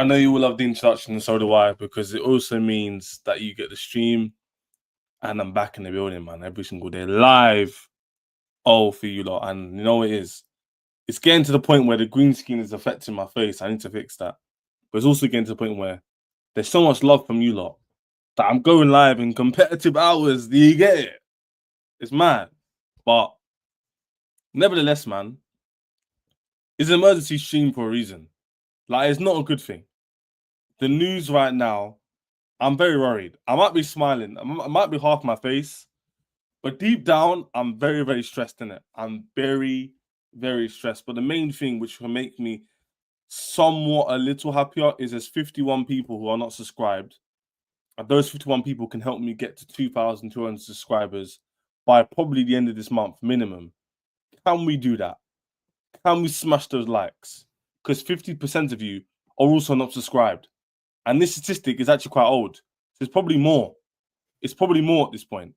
I know you will love the introduction, and so do I, because it also means that you get the stream, and I'm back in the building, man, every single day, live. Oh, for you lot, and you know what it is? It's getting to the point where the green screen is affecting my face. I need to fix that. But it's also getting to the point where there's so much love from you lot that I'm going live in competitive hours. Do you get it? It's mad. But nevertheless, man, it's an emergency stream for a reason. Like, it's not a good thing. The news right now, I'm very worried. I might be smiling. I might be half my face. But deep down, I'm very, very stressed in it. I'm very, very stressed. But the main thing which will make me somewhat a little happier is there's 51 people who are not subscribed. And those 51 people can help me get to 2,200 subscribers by probably the end of this month, minimum. Can we do that? Can we smash those likes? Because 50% of you are also not subscribed. And this statistic is actually quite old. So it's probably more. It's probably more at this point.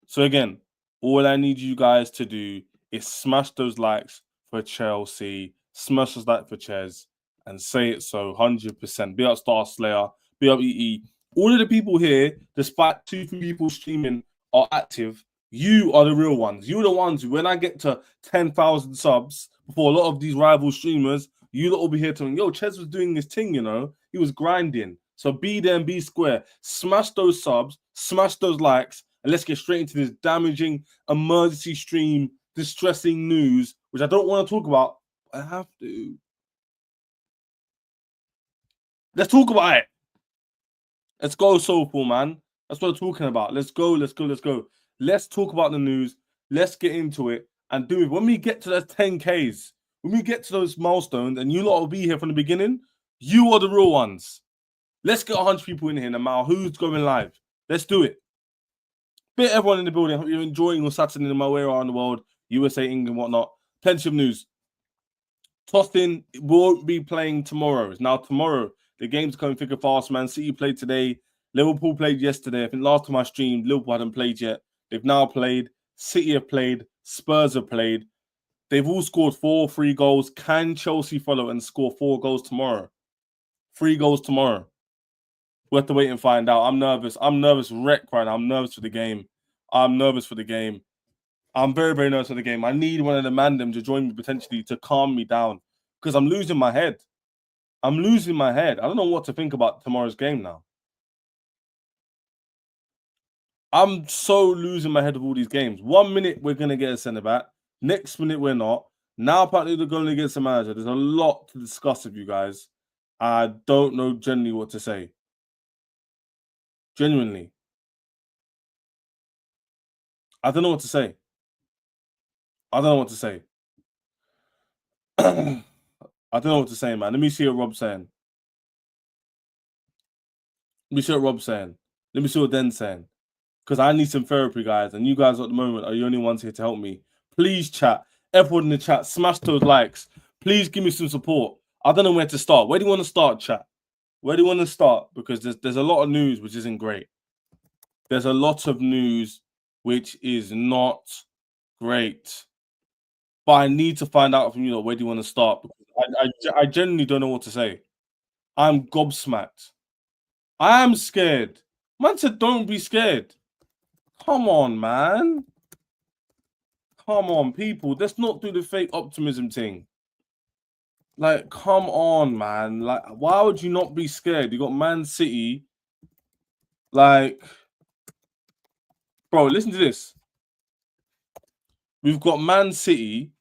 So again, all I need you guys to do is smash those likes for Chelsea, smash those likes for Ches, and say it so 100%. Be up Star Slayer, be up EE. All of the people here, despite 2 people streaming, are active. You are the real ones. You're the ones who, when I get to 10,000 subs, before a lot of these rival streamers, you lot will be here telling, yo, Ches was doing this thing, you know? He was grinding. So be there and be square. Smash those subs, smash those likes, and let's get straight into this damaging emergency stream, distressing news, which I don't want to talk about. I have to. Let's talk about it. Let's go, Soulful, man. That's what we're talking about. Let's go, let's go, let's go. Let's talk about the news. Let's get into it and do it. When we get to those 10Ks, when we get to those milestones, and you lot will be here from the beginning, you are the real ones. Let's get 100 people in here no matter who's going live. Let's do it. Bit everyone in the building. Hope you're enjoying your Saturday in my way around the world, USA, England, whatnot. Plenty of news. Tosin won't be playing tomorrow. Now, tomorrow, the game's coming thick and fast. Man City played today. Liverpool played yesterday. I think last time I streamed, Liverpool hadn't played yet. They've now played. City have played. Spurs have played. They've all scored 3 goals. Can Chelsea follow and score 4 goals tomorrow? 3 goals tomorrow. We'll have to wait and find out. I'm nervous. I'm nervous wreck right now. I'm nervous for the game. I'm nervous for the game. I'm very, very nervous for the game. I need one of the mandem to join me potentially to calm me down because I'm losing my head. I'm losing my head. I don't know what to think about tomorrow's game now. I'm so losing my head of all these games. 1 minute, we're going to get a centre-back. Next minute, we're not. Now, apparently, they're going to get some manager. There's a lot to discuss with you guys. I don't know generally what to say. Genuinely. I don't know what to say. I don't know what to say. I don't know what to say, man. Let me see what Rob's saying. Let me see what Rob's saying. Let me see what Den's saying. Because I need some therapy, guys. And you guys at the moment are the only ones here to help me. Please, chat. Everyone in the chat, smash those likes. Please give me some support. I don't know where to start. Where do you want to start, chat? Where do you want to start? Because there's a lot of news which isn't great. There's a lot of news which is not great. But I need to find out from you, where do you want to start? Because I genuinely don't know what to say. I'm gobsmacked. I am scared. Man said, don't be scared. Come on, man. Come on, people. Let's not do the fake optimism thing. Like, come on, man. Like, why would you not be scared? You got Man City. Like, bro, listen to this. We've got Man City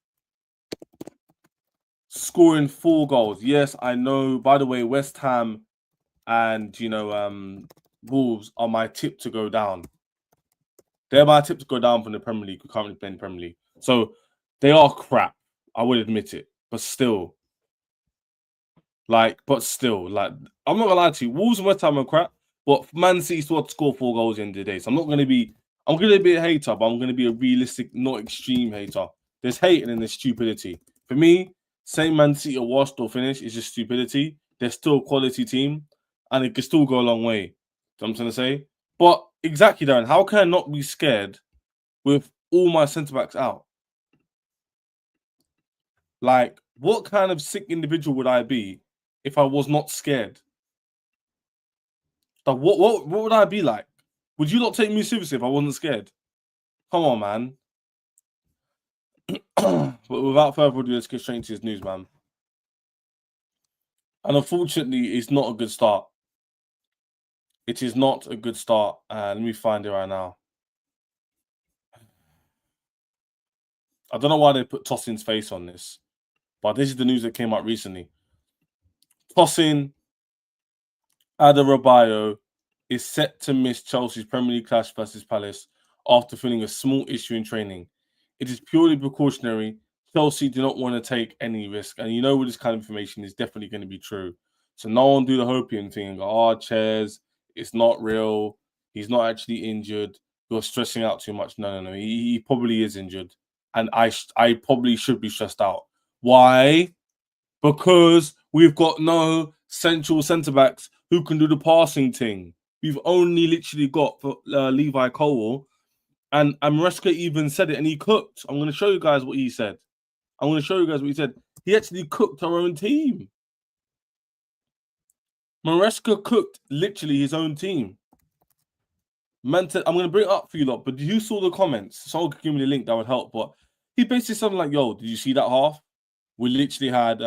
scoring 4 goals. Yes, I know. By the way, West Ham and, Wolves are my tip to go down. They're my tip to go down from the Premier League. We currently play in the Premier League. So they are crap. I would admit it. But still. I'm not going to lie to you. Wolves and West Ham are crap. But Man City still score 4 goals in the day. So I'm going to be a hater, but I'm going to be a realistic, not extreme hater. There's hating and there's stupidity. For me, saying Man City are washed or finished is just stupidity. They're still a quality team. And it can still go a long way. You know what I'm trying to say? But exactly, Darren, how can I not be scared with all my centre-backs out? Like, what kind of sick individual would I be if I was not scared? Like, what would I be like? Would you not take me seriously if I wasn't scared? Come on, man. But without further ado, let's get straight into his news, man. And unfortunately, it's not a good start. It is not a good start. Let me find it right now. I don't know why they put Tosin's face on this, but this is the news that came out recently. Tosin Adarabioyo is set to miss Chelsea's Premier League clash versus Palace after feeling a small issue in training. It is purely precautionary. Chelsea do not want to take any risk. And you know, with this kind of information, is definitely going to be true. So no one do the Hopian thing and go, oh, Chairs, it's not real. He's not actually injured. You're stressing out too much. No. He probably is injured. And I probably should be stressed out. Why? Because we've got no central centre backs who can do the passing thing. We've only literally got Levi Colwill, and Maresca even said it, and he cooked. I'm going to show you guys what he said. He actually cooked our own team. Maresca cooked literally his own team. I'm going to bring it up for you lot, but you saw the comments. Someone could give me the link, that would help. But he basically said like, yo, did you see that half? We literally had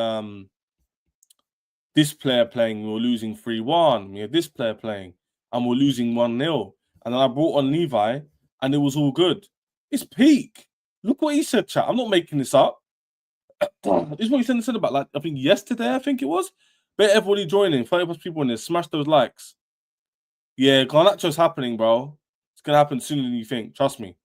this player playing, we were losing 3-1. We had this player playing, and we're losing 1-0. And then I brought on Levi, and it was all good. It's peak. Look what he said, chat. I'm not making this up. This is what he said about, like, I think yesterday, it was. Bet everybody joining, 30+ people in there. Smash those likes. Yeah, Garnacho's happening, bro. It's going to happen sooner than you think. Trust me.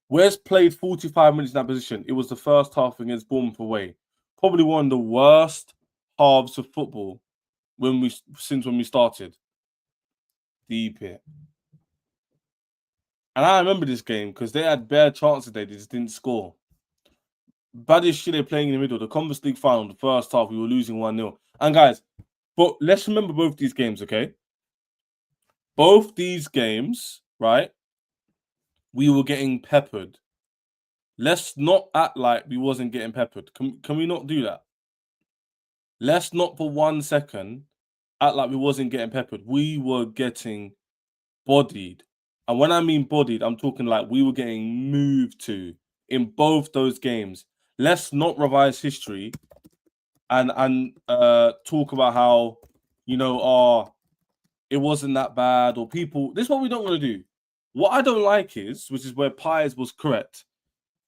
Wes played 45 minutes in that position. It was the first half against Bournemouth away. Probably one of the worst halves of football since when we started. Deep it. And I remember this game because they had bare chances, they just didn't score. Badish Chile playing in the middle, the Conference League final, the first half, we were losing 1-0. And guys, but let's remember both these games, okay? Both these games, right? We were getting peppered. Let's not act like we wasn't getting peppered. Can we not do that? Let's not for 1 second act like we wasn't getting peppered. We were getting bodied. And when I mean bodied, I'm talking like we were getting moved to in both those games. Let's not revise history and talk about how, you know, it wasn't that bad, or people. This is what we don't want to do. What I don't like is, which is where Pies was correct,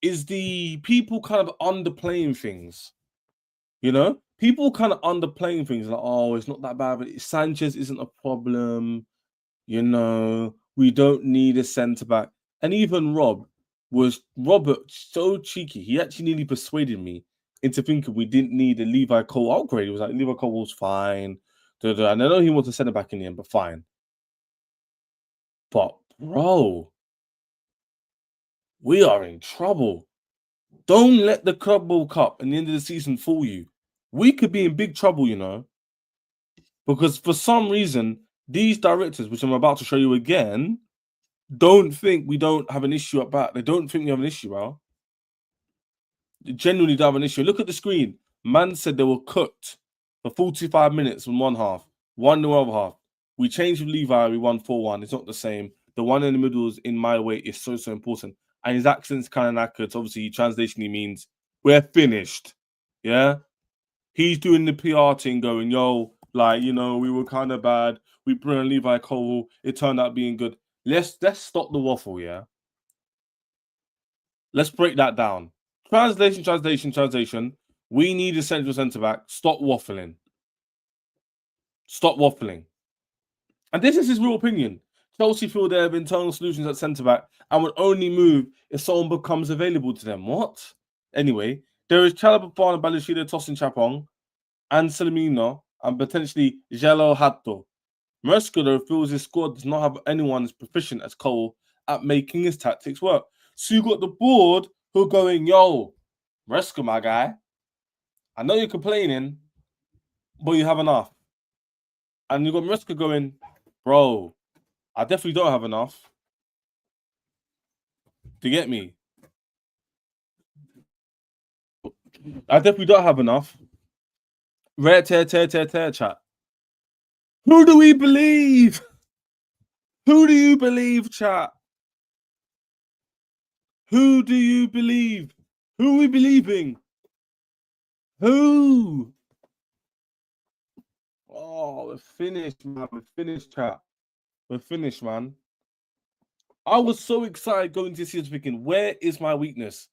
is the people kind of underplaying things. You know, people kind of underplaying things like, oh, it's not that bad, but Sanchez isn't a problem. You know, we don't need a centre back. And even Robert so cheeky. He actually nearly persuaded me into thinking we didn't need a Levi Cole upgrade. It was like Levi Cole was fine. And I know he wants a centre back in the end, but fine. But bro, we are in trouble. Don't let the Club World Cup and the end of the season fool you. We could be in big trouble, you know, because for some reason, these directors, which I'm about to show you again, don't think we don't have an issue at back. They don't think we have an issue, bro. They genuinely don't have an issue. Look at the screen. Man said they were cooked for 45 minutes in one half, 1-0 other half. We changed with Levi, we won 4-1. It's not the same. The one in the middle is in my way is so important. And his accent's kind of knackered. So obviously, translationally means we're finished. Yeah? He's doing the PR thing going, yo, like, you know, we were kind of bad. We brought in Levi Cole. It turned out being good. Let's stop the waffle, yeah? Let's break that down. Translation. We need a central centre-back. Stop waffling. And this is his real opinion. Chelsea feel they have internal solutions at centre-back and would only move if someone becomes available to them. What? Anyway, there is Chalabafana, Balashida, Tosin Chapong, and Salamino, and potentially Jello Hatto. Maresca, though, feels his squad does not have anyone as proficient as Cole at making his tactics work. So you got the board who are going, yo, Maresca, my guy, I know you're complaining, but you have enough. And you got Maresca going, bro, I definitely don't have enough. Do you get me? I definitely don't have enough. Rare tear, chat. Who do we believe? Who do you believe, chat? Who do you believe? Who are we believing? Who? Oh, we're finished, man. We're finished, chat. We're finished, man. I was so excited going to see this thinking, where is my weakness?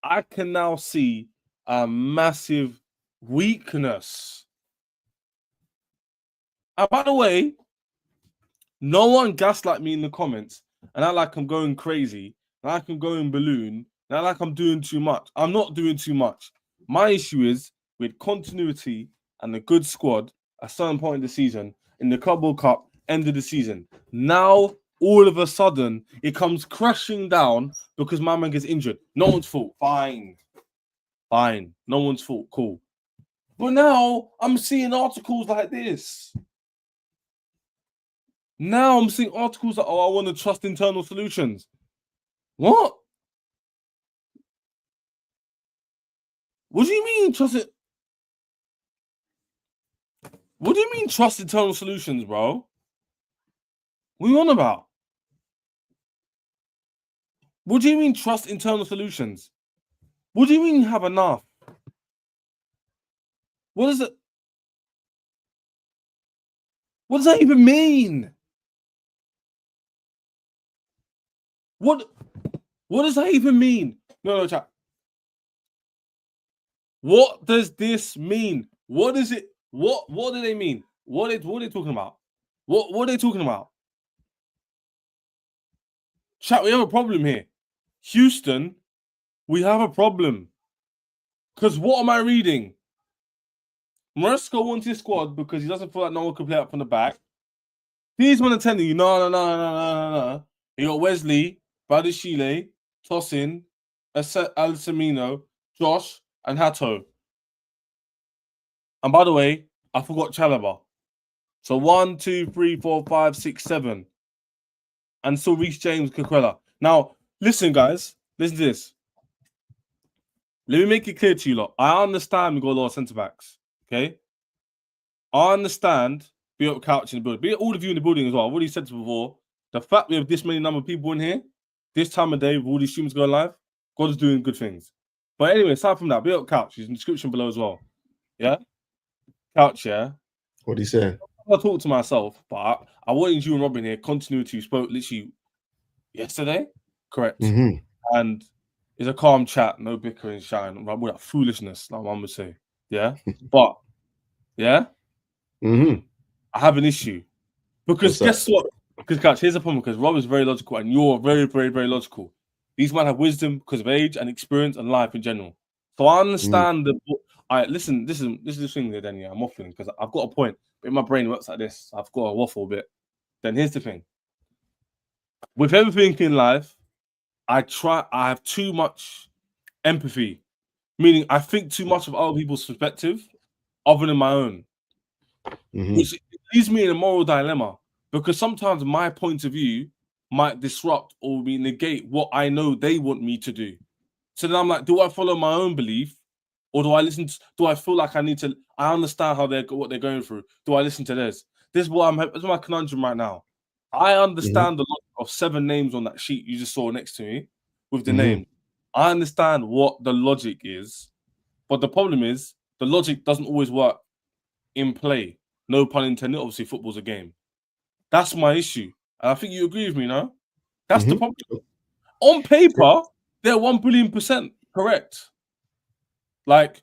I can now see a massive weakness. And by the way, no one gaslight me in the comments and I like I'm going crazy, and I can go in balloon, and I like I'm doing too much. I'm not doing too much. My issue is with continuity and a good squad at some point in the season, in the Club World Cup, end of the season. Now, all of a sudden, it comes crashing down because my man gets injured. No one's fault. Fine. No one's fault. Cool. But now, I'm seeing articles like this. Now I'm seeing articles that, I want to trust internal solutions. What? What do you mean trust it? What do you mean trust internal solutions, bro? What are you on about? What do you mean trust internal solutions? What do you mean have enough? What is it? What does that even mean? What does that even mean? No, chat. What does this mean? What is it? What do they mean? What are they talking about? What are they talking about? Chat, we have a problem here. Houston, we have a problem. Because what am I reading? Maresca wants his squad because he doesn't feel like no one can play up from the back. These men are telling you, no. You got Wesley, Badishile, Tosin, Alcimino, Josh, and Hato. And by the way, I forgot Chalaba. So 1, 2, 3, 4, 5, 6, 7. And so Reece James, Cucurella. Now, listen, guys. Listen to this. Let me make it clear to you lot. I understand we got a lot of centre-backs. Okay? I understand be up couch in the building. Be all of you in the building as well. I've already said this before. The fact we have this many number of people in here, this time of day, with all these streams going live, God is doing good things. But anyway, aside from that, be up couch. He's in the description below as well. Yeah? Couch, yeah? What do you say? I talk to myself, but I wanted you and Robin here. Continuity, you spoke literally yesterday. Correct. Mm-hmm. And it's a calm chat, no bickering, shouting, all that foolishness, like one would say. Yeah? But, yeah? Mm-hmm. I have an issue. Because guess what? Because, Couch, here's the problem. Because Rob is very logical and you're very, very, very logical. These men have wisdom because of age and experience and life in general. So I understand listen, this is the thing there, then, yeah, I'm waffling because I've got a point. But in my brain works like this. I've got to waffle a bit. Then here's the thing. With everything in life, I have too much empathy. Meaning I think too much of other people's perspective other than my own. Mm-hmm. Which leaves me in a moral dilemma. Because sometimes my point of view might disrupt or negate what I know they want me to do. So then I'm like, do I follow my own belief, or do I listen? Do I feel like I need to? I understand what they're going through. Do I listen to theirs? This is my conundrum right now. I understand the logic of 7 names on that sheet you just saw next to me with the name. I understand what the logic is, but the problem is the logic doesn't always work in play. No pun intended. Obviously, football's a game. That's my issue. And I think you agree with me, no? That's the problem. On paper, they're 1 billion% correct. Like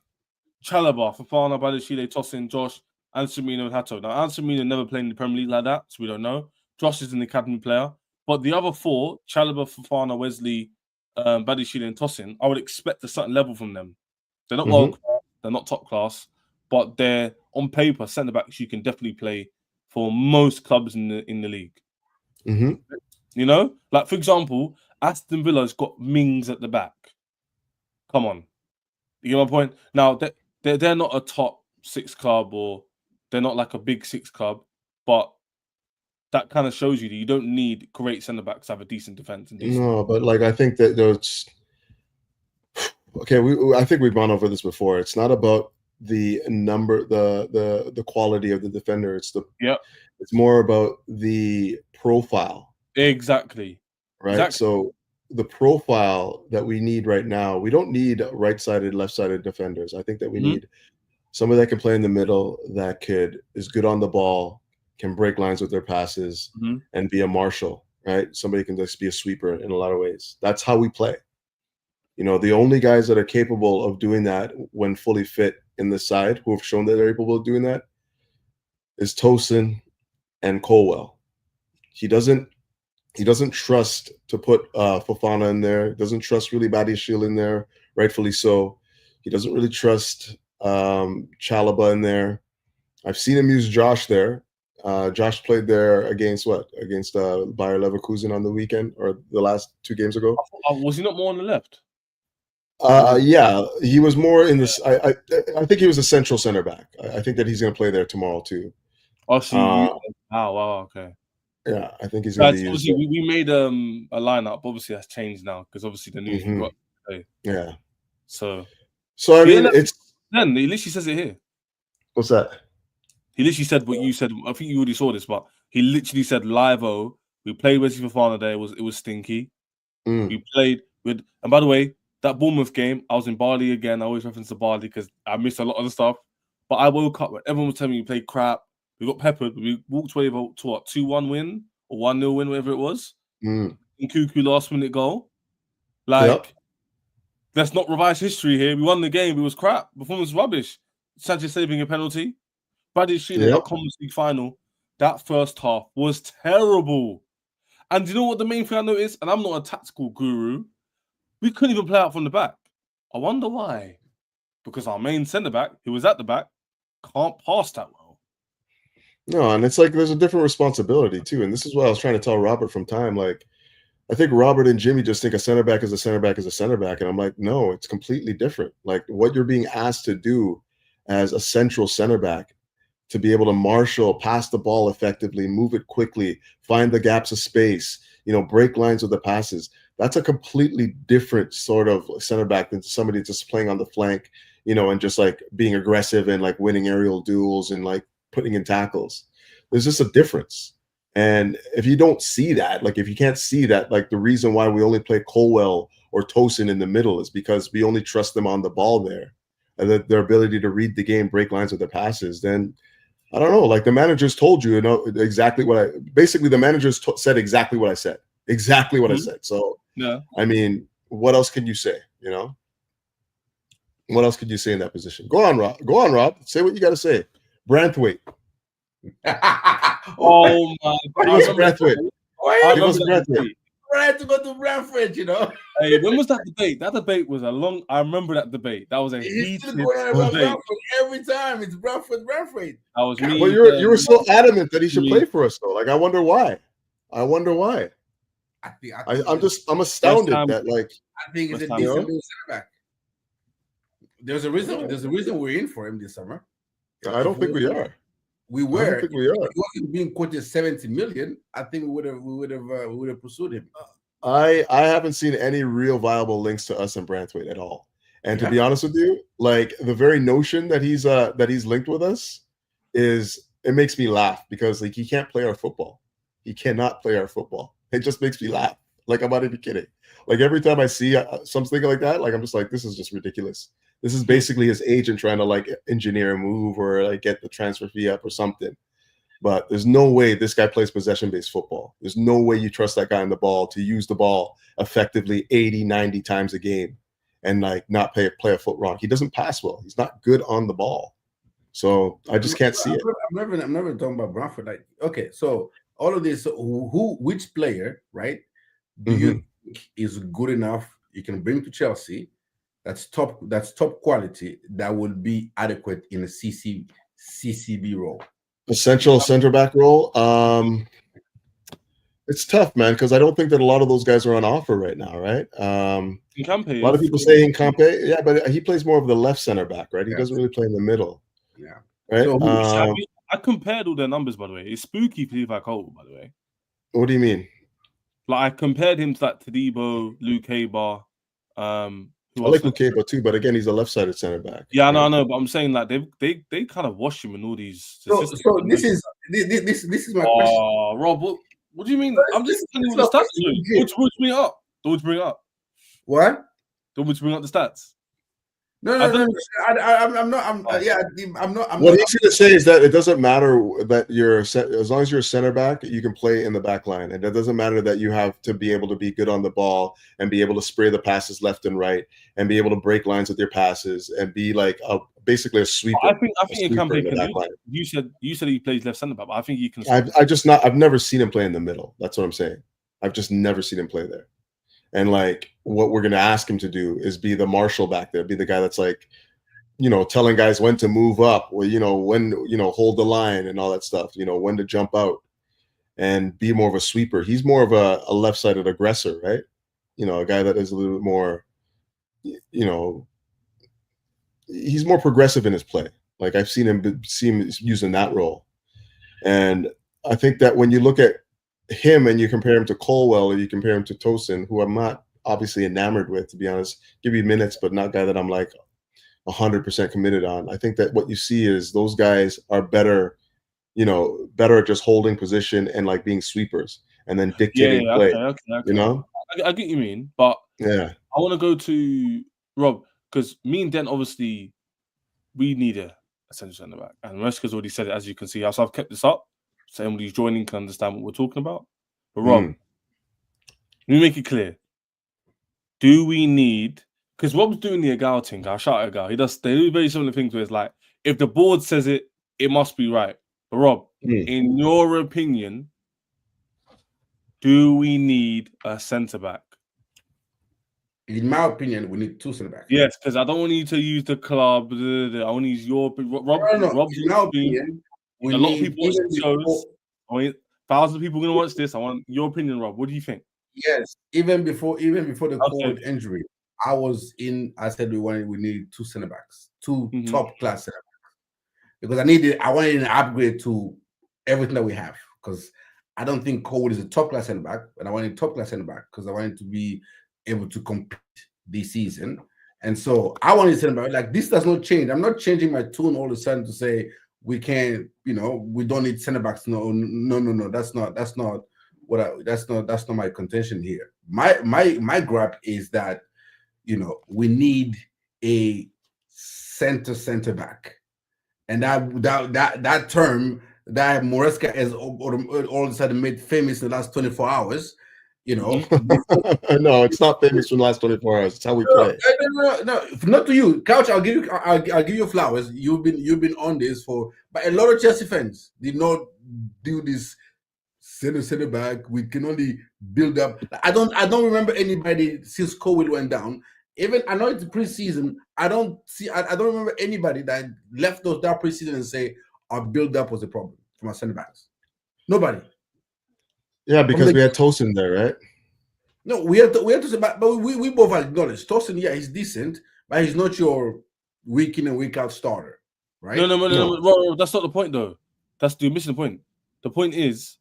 Chalaba, Fofana, Badishile, Tosin, Josh, Anselmino, and Hato. Now, Anselmino never played in the Premier League like that, so we don't know. Josh is an academy player. But the other 4, Chalaba, Fofana, Wesley, Badishile, and Tosin, I would expect a certain level from them. They're not world class, they're not top class, but they're, on paper, centre-backs you can definitely play for most clubs in the league. You know, like for example, Aston Villa's got Mings at the back. Come on, you get my point. Now they're not a top 6 club, or they're not like a big 6 club, but that kind of shows you that you don't need great centre backs to have a decent defense. No, but like I think that there's okay. I think we've gone over this before. It's not about the number, the quality of the defender. It's more about the profile. Exactly. Right. Exactly. So the profile that we need right now, we don't need right-sided, left-sided defenders. I think that we need somebody that can play in the middle, that is good on the ball, can break lines with their passes, and be a marshal, right? Somebody can just be a sweeper in a lot of ways. That's how we play. You know, the only guys that are capable of doing that when fully fit in the side, who have shown that they're capable of doing that, is Tosin and Colwell. He doesn't trust to put Fofana in there. Doesn't trust really Badiashile in there, rightfully so. He doesn't really trust Chalobah in there. I've seen him use Josh there. Josh played there against Bayer Leverkusen on the weekend or the last 2 games ago. Was he not more on the left? Yeah, he was more in this. I think he was a central center back. I think that he's going to play there tomorrow too. Oh, so wow, okay. Yeah, I think he's going to be used. Obviously, we made a lineup. Obviously, that's changed now because obviously the news we got today. Yeah. So I mean, it's then he literally says it here. What's that? He literally said what you said. I think you already saw this, but he literally said live-o. We played Wesley Fofana there. It was stinky. We played with, and by the way, that Bournemouth game, I was in Bali again. I always reference to Bali because I missed a lot of the stuff. But I woke up when everyone was telling me we played crap. We got peppered. We walked away to what, 2-1 win or 1-0 win, whatever it was. In Cuckoo last-minute goal. Let's not revise history here. We won the game. It was crap. Performance was rubbish. Sanchez saving a penalty. Badiashile, that Conference League final, that first half was terrible. And you know what the main thing I noticed? And I'm not a tactical guru. We couldn't even play out from the back. I wonder why. Because our main centre-back, who was at the back, can't pass that well. No, and it's like there's a different responsibility too. And this is what I was trying to tell Robert from time. Like, I think Robert and Jimmy just think a center back is a center back is a center back. And I'm like, no, it's completely different. Like what you're being asked to do as a central center back, to be able to marshal, pass the ball effectively, move it quickly, find the gaps of space, break lines with the passes. That's a completely different sort of center back than somebody just playing on the flank, and just like being aggressive and like winning aerial duels and like putting in tackles. There's just a difference. And if you don't see that, like if you can't see that, like the reason why we only play Colwell or Tosin in the middle is because we only trust them on the ball there, and that their ability to read the game, break lines with the passes, then I don't know. Like the managers told you, exactly what the managers said exactly what I said. Exactly what I said. So, yeah. I mean, what else can you say? What else could you say in that position? Go on, Rob. Say what you got to say. Branthwaite. Oh my God. Give us Branthwaite. Give us Branthwaite. I had to go to Brentford, Hey, when was that debate? That debate was I remember that debate. That was a heated debate. Every time it's Brentford. That was me. But you were so adamant that he should play for us, though. Like, I wonder why. I'm astounded that like. I think it's a decent center back. There's a reason we're in for him this summer. I don't think we are. We were. I don't think we are. If he wasn't being quoted 70 million, I think we would have pursued him. I haven't seen any real viable links to us and Branthwaite at all. And to be honest with you, like the very notion that he's linked with us it makes me laugh, because like he can't play our football. He cannot play our football. It just makes me laugh. Like, I'm not even kidding. Like every time I see something like that, like I'm just like, this is just ridiculous. This is basically his agent trying to like engineer a move or like get the transfer fee up or something. But there's no way this guy plays possession-based football. There's no way you trust that guy on the ball to use the ball effectively 80, 90 times a game and like not play a foot wrong. He doesn't pass well. He's not good on the ball. So I just can't see it. I'm never talking about Brentford. Like, okay, so all of this, which player, right, do you think is good enough you can bring to Chelsea that's top quality that would be adequate in a CCB role? Essential center back role. It's tough, man, because I don't think that a lot of those guys are on offer right now, right? A lot of people say Incampe, yeah, but he plays more of the left center back, right? He doesn't really play in the middle. Yeah. Right. So, I compared all their numbers, by the way. It's spooky for Levi Cole, by the way. What do you mean? Like I compared him to like Tadibo, Luke Haber, I like Lukeba too, but again, he's a left-sided center back. Yeah, I know, but I'm saying like they kind of wash him in all these. So this is my question. Oh, Rob, what do you mean? I'm just telling you what the stats are. Don't bring it up. Don't bring it up. What? Don't bring up the stats. No. I'm not. I'm not. What he's going to say is that it doesn't matter that as long as you're a center back, you can play in the back line, and it doesn't matter that you have to be able to be good on the ball and be able to spray the passes left and right and be able to break lines with your passes and be like basically a sweeper. I think you can play. You said he plays left center back, but I think you can. I've never seen him play in the middle. That's what I'm saying. I've just never seen him play there. And like what we're going to ask him to do is be the marshal back there, be the guy that's like, telling guys when to move up, or, when, hold the line and all that stuff, when to jump out and be more of a sweeper. He's more of a left-sided aggressor, right? A guy that is a little bit more, he's more progressive in his play. Like I've seen him using that role. And I think that when you look at him and you compare him to Colwell or you compare him to Tosin, who I'm not obviously enamored with, to be honest, give me minutes, but not a guy that I'm like 100% committed on. I think that what you see is those guys are better at just holding position and like being sweepers and then dictating play. Okay. I get what you mean, but yeah, I want to go to Rob because me and Den obviously we need a central centre back, and Maresca's already said it, as you can see. So I've kept this up. So anybody who's joining can understand what we're talking about. But Rob, let me make it clear. Do we need, because Rob's doing the Agal thing, I'll shout at Agal. They do very similar things where it's like, if the board says it, it must be right. But Rob, in your opinion, do we need a centre back? In my opinion, we need two centre backs. Yes, because I don't want you to use the club. I want to use your Rob's in my opinion. A lot of people watch the shows. Thousands of people are going to watch this. I want your opinion, Rob. What do you think? Yes, even before the COVID injury, I said we need two center backs, two top class center backs, because I wanted an upgrade to everything that we have. Because I don't think Cole is a top class center back, and I wanted a top class center back because I wanted to be able to compete this season. And so I wanted center back. Like this does not change. I'm not changing my tune all of a sudden to say we can't, we don't need center backs. No. That's not my contention here. My gripe is that, we need a center back, and that term that Maresca has all of a sudden made famous in the last 24 hours. No, it's not famous in the last 24 hours. It's how we play. No, not to you, Couch. I'll give you flowers. You've been on this but a lot of Chelsea fans did not do this center back. We can only build up. I don't remember anybody since COVID went down. Even I know it's preseason. I don't remember anybody that left that preseason and say our build up was a problem from our center backs. Nobody. Yeah, because we had Tosin there, right? No, we had Tosin, but we both acknowledge Tosin. Yeah, he's decent, but he's not your week in and week out starter, right? No. That's not the point, though. You're missing the point. The point is,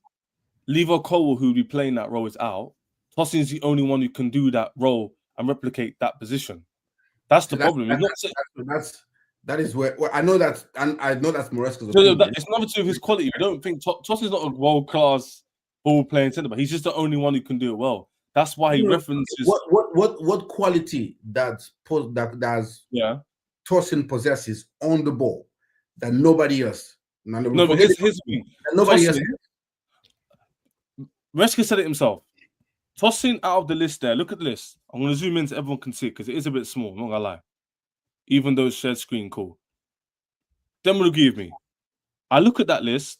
Lever Cole, who will be playing that role, is out. Tosin is the only one who can do that role and replicate that position. That's the problem. That is where I know that's Maresca's. It's nothing to do with his quality. We don't think Tosin's not a world class ball playing centre back. He's just the only one who can do it well. That's why he references what quality that Tosin possesses on the ball that nobody else. But here's the thing. Nobody else. Maresca said it himself. Tosin out of the list there. Look at the list. I'm going to zoom in so everyone can see it because it is a bit small. I'm not going to lie. Even though it's shared screen, cool. Then will give me. I look at that list.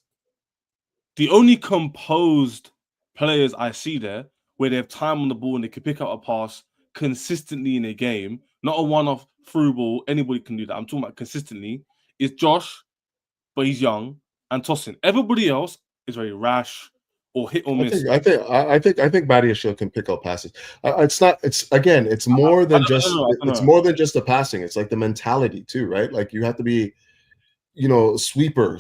The only composed players I see there where they have time on the ball and they can pick up a pass consistently in a game, not a one-off through ball. Anybody can do that. I'm talking about consistently. Is Josh, but he's young, and Tosin. Everybody else is very rash or hit or miss. I think Maresca can pick up passes. It's more than just the passing. It's like the mentality too, right? Like you have to be, sweeper,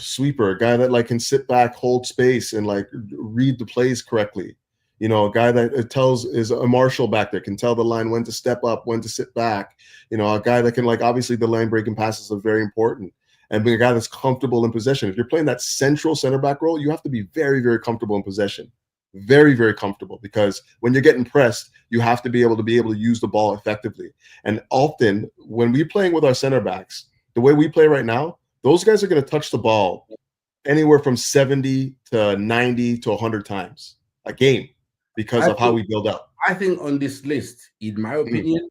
a guy that like can sit back, hold space, and like read the plays correctly. You know, a guy that is a marshal back there, can tell the line when to step up, when to sit back. You know, a guy that can, like, obviously the line breaking passes are very important, and being a guy that's comfortable in possession. If you're playing that central center back role, you have to be very, very comfortable in possession. Very, very comfortable, because when you're getting pressed, you have to be able to use the ball effectively. And often when we're playing with our center backs, the way we play right now, those guys are going to touch the ball anywhere from 70 to 90 to 100 times a game because of how we build up. I think on this list, in my opinion,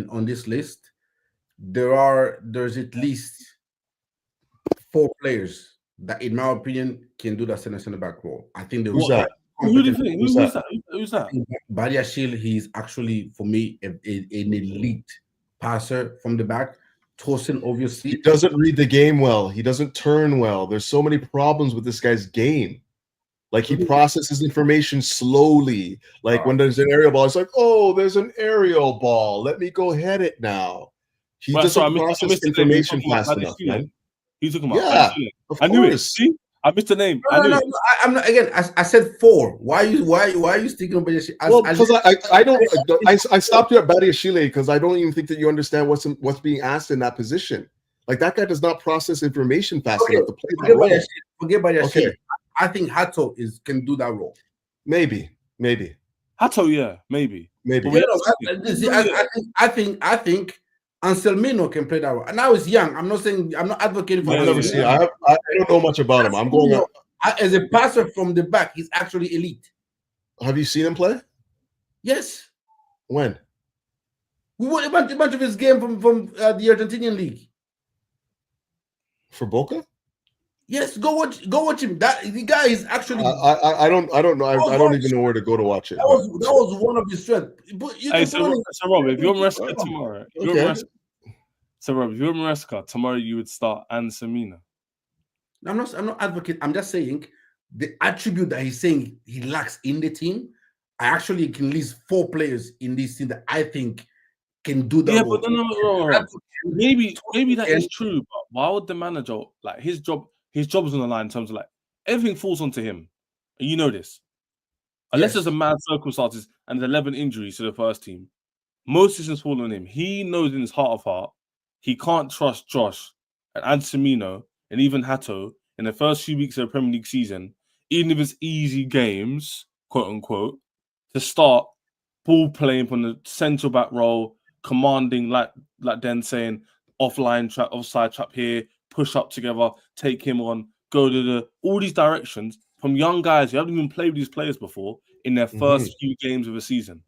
on this list, there's at least 4 players that, in my opinion, can do that center back role. I think Who's that? Who do you think? Who's that? Badiashile, he's actually, for me, an elite passer from the back. Tosin, obviously. He doesn't read the game well. He doesn't turn well. There's so many problems with this guy's game. Like, he processes information slowly. Like, when there's an aerial ball, it's like, oh, there's an aerial ball. Let me go head it now. He doesn't process information fast enough, man. He's talking about Badiashile. Of I knew it. course. See? I missed the name. No, I'm not. Again, I said 4. Why are you sticking on Badiashile? Well, because I stopped you at Badiashile because I don't even think that you understand what's being asked in that position. Like, that guy does not process information fast enough to play that role. Forget Badiashile. I think Hato can do that role. Maybe. Hato, yeah, maybe. I think Anselmino can play that role. And now he's young. I'm not advocating for. I've never seen. I don't know much about him. I'm going as a passer from the back. He's actually elite. Have you seen him play? Yes. When? We won a bunch of his game from the Argentinian league. For Boca? Yes, go watch him. The guy is actually. I don't know. I don't even know where to go to watch it. That was one of his strengths. So Rob, if you're Maresca tomorrow, if you're Maresca tomorrow, you would start Anselmino. I'm not advocating. I'm just saying the attribute that he's saying he lacks in the team. I actually can list 4 players in this team that I think can do that. Yeah, but no. Maybe that is true. But why would the manager, like, his job? His job's on the line in terms of, like, everything falls onto him. And you know this. Unless there's a mad circumstances and there's 11 injuries to the first team, most decisions fall on him. He knows in his heart of heart he can't trust Josh and Anselmino and even Hato in the first few weeks of the Premier League season, even if it's easy games, quote unquote, to start ball playing from the central back role, commanding, like Den saying, offline trap, offside trap here, push up together, take him on, go to all these directions from young guys who haven't even played with these players before in their first few games of the season.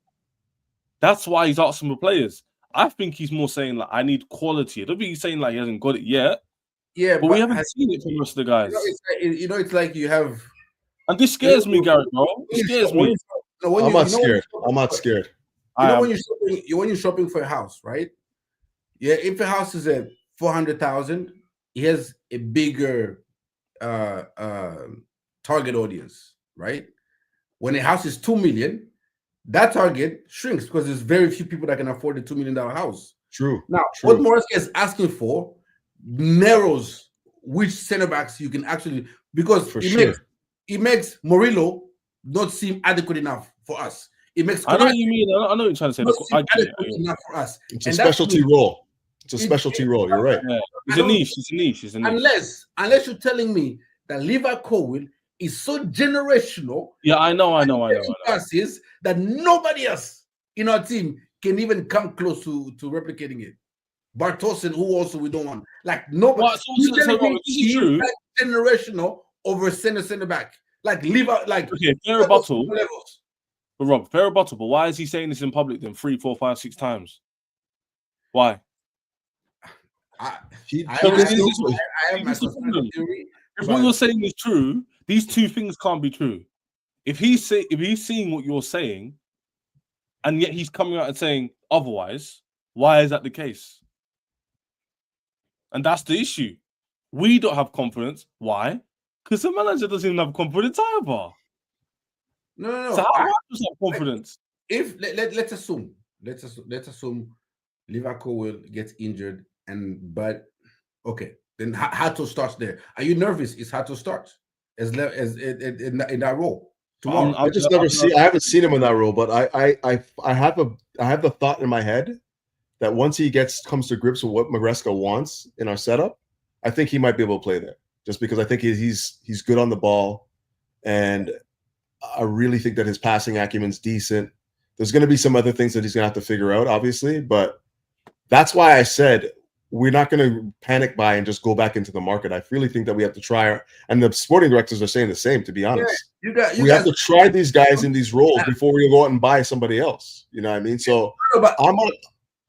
That's why he's asking for players. I think he's more saying, like, I need quality. I don't think he's saying, like, he hasn't got it yet. Yeah, but we haven't seen it from the rest of the guys. It's like you have. And this scares me, Gareth, bro. It scares me. I'm not scared. I'm not scared. When you're shopping for a house, right? Yeah, if a house is at 400,000, he has a bigger target audience, right? When a house is 2 million, that target shrinks because there's very few people that can afford a $2 million house. True. Now, what Maresca is asking for narrows which center backs you can actually, because it makes Murillo not seem adequate enough for us. It makes. I know what you mean. I know what you're trying to say. Adequate enough for us. It's a specialty role. It's a specialty role. You're right. Yeah. It's a niche. Unless you're telling me that Liverpool is so generational. Yeah, I know. Passes that nobody else in our team can even come close to replicating it. Bartosen, who also we don't want. Like nobody. He's like generational over center back. Like fair rebuttal. But Rob, fair rebuttal. But why is he saying this in public then 3, 4, 5, 6 times? Why? I have my theory. If what you're saying is true, these two things can't be true. If he's seeing what you're saying, and yet he's coming out and saying otherwise, why is that the case? And that's the issue. We don't have confidence. Why? Because the manager doesn't even have confidence either. No. So how does have confidence? Let's assume Liverpool will get injured, but okay, then Hato starts there. Are you nervous? Is Hato start as in that role? tomorrow. I just never see. I haven't seen him in that role, but I have the thought in my head that once he comes to grips with what Maresca wants in our setup, I think he might be able to play there. Just because I think he's good on the ball, and I really think that his passing acumen's decent. There's going to be some other things that he's going to have to figure out, obviously, but that's why I said we're not going to panic buy and just go back into the market. I really think that we have to try, and the sporting directors are saying the same, to be honest. Yeah, we have to try these guys in these roles before we go out and buy somebody else. You know what I mean? So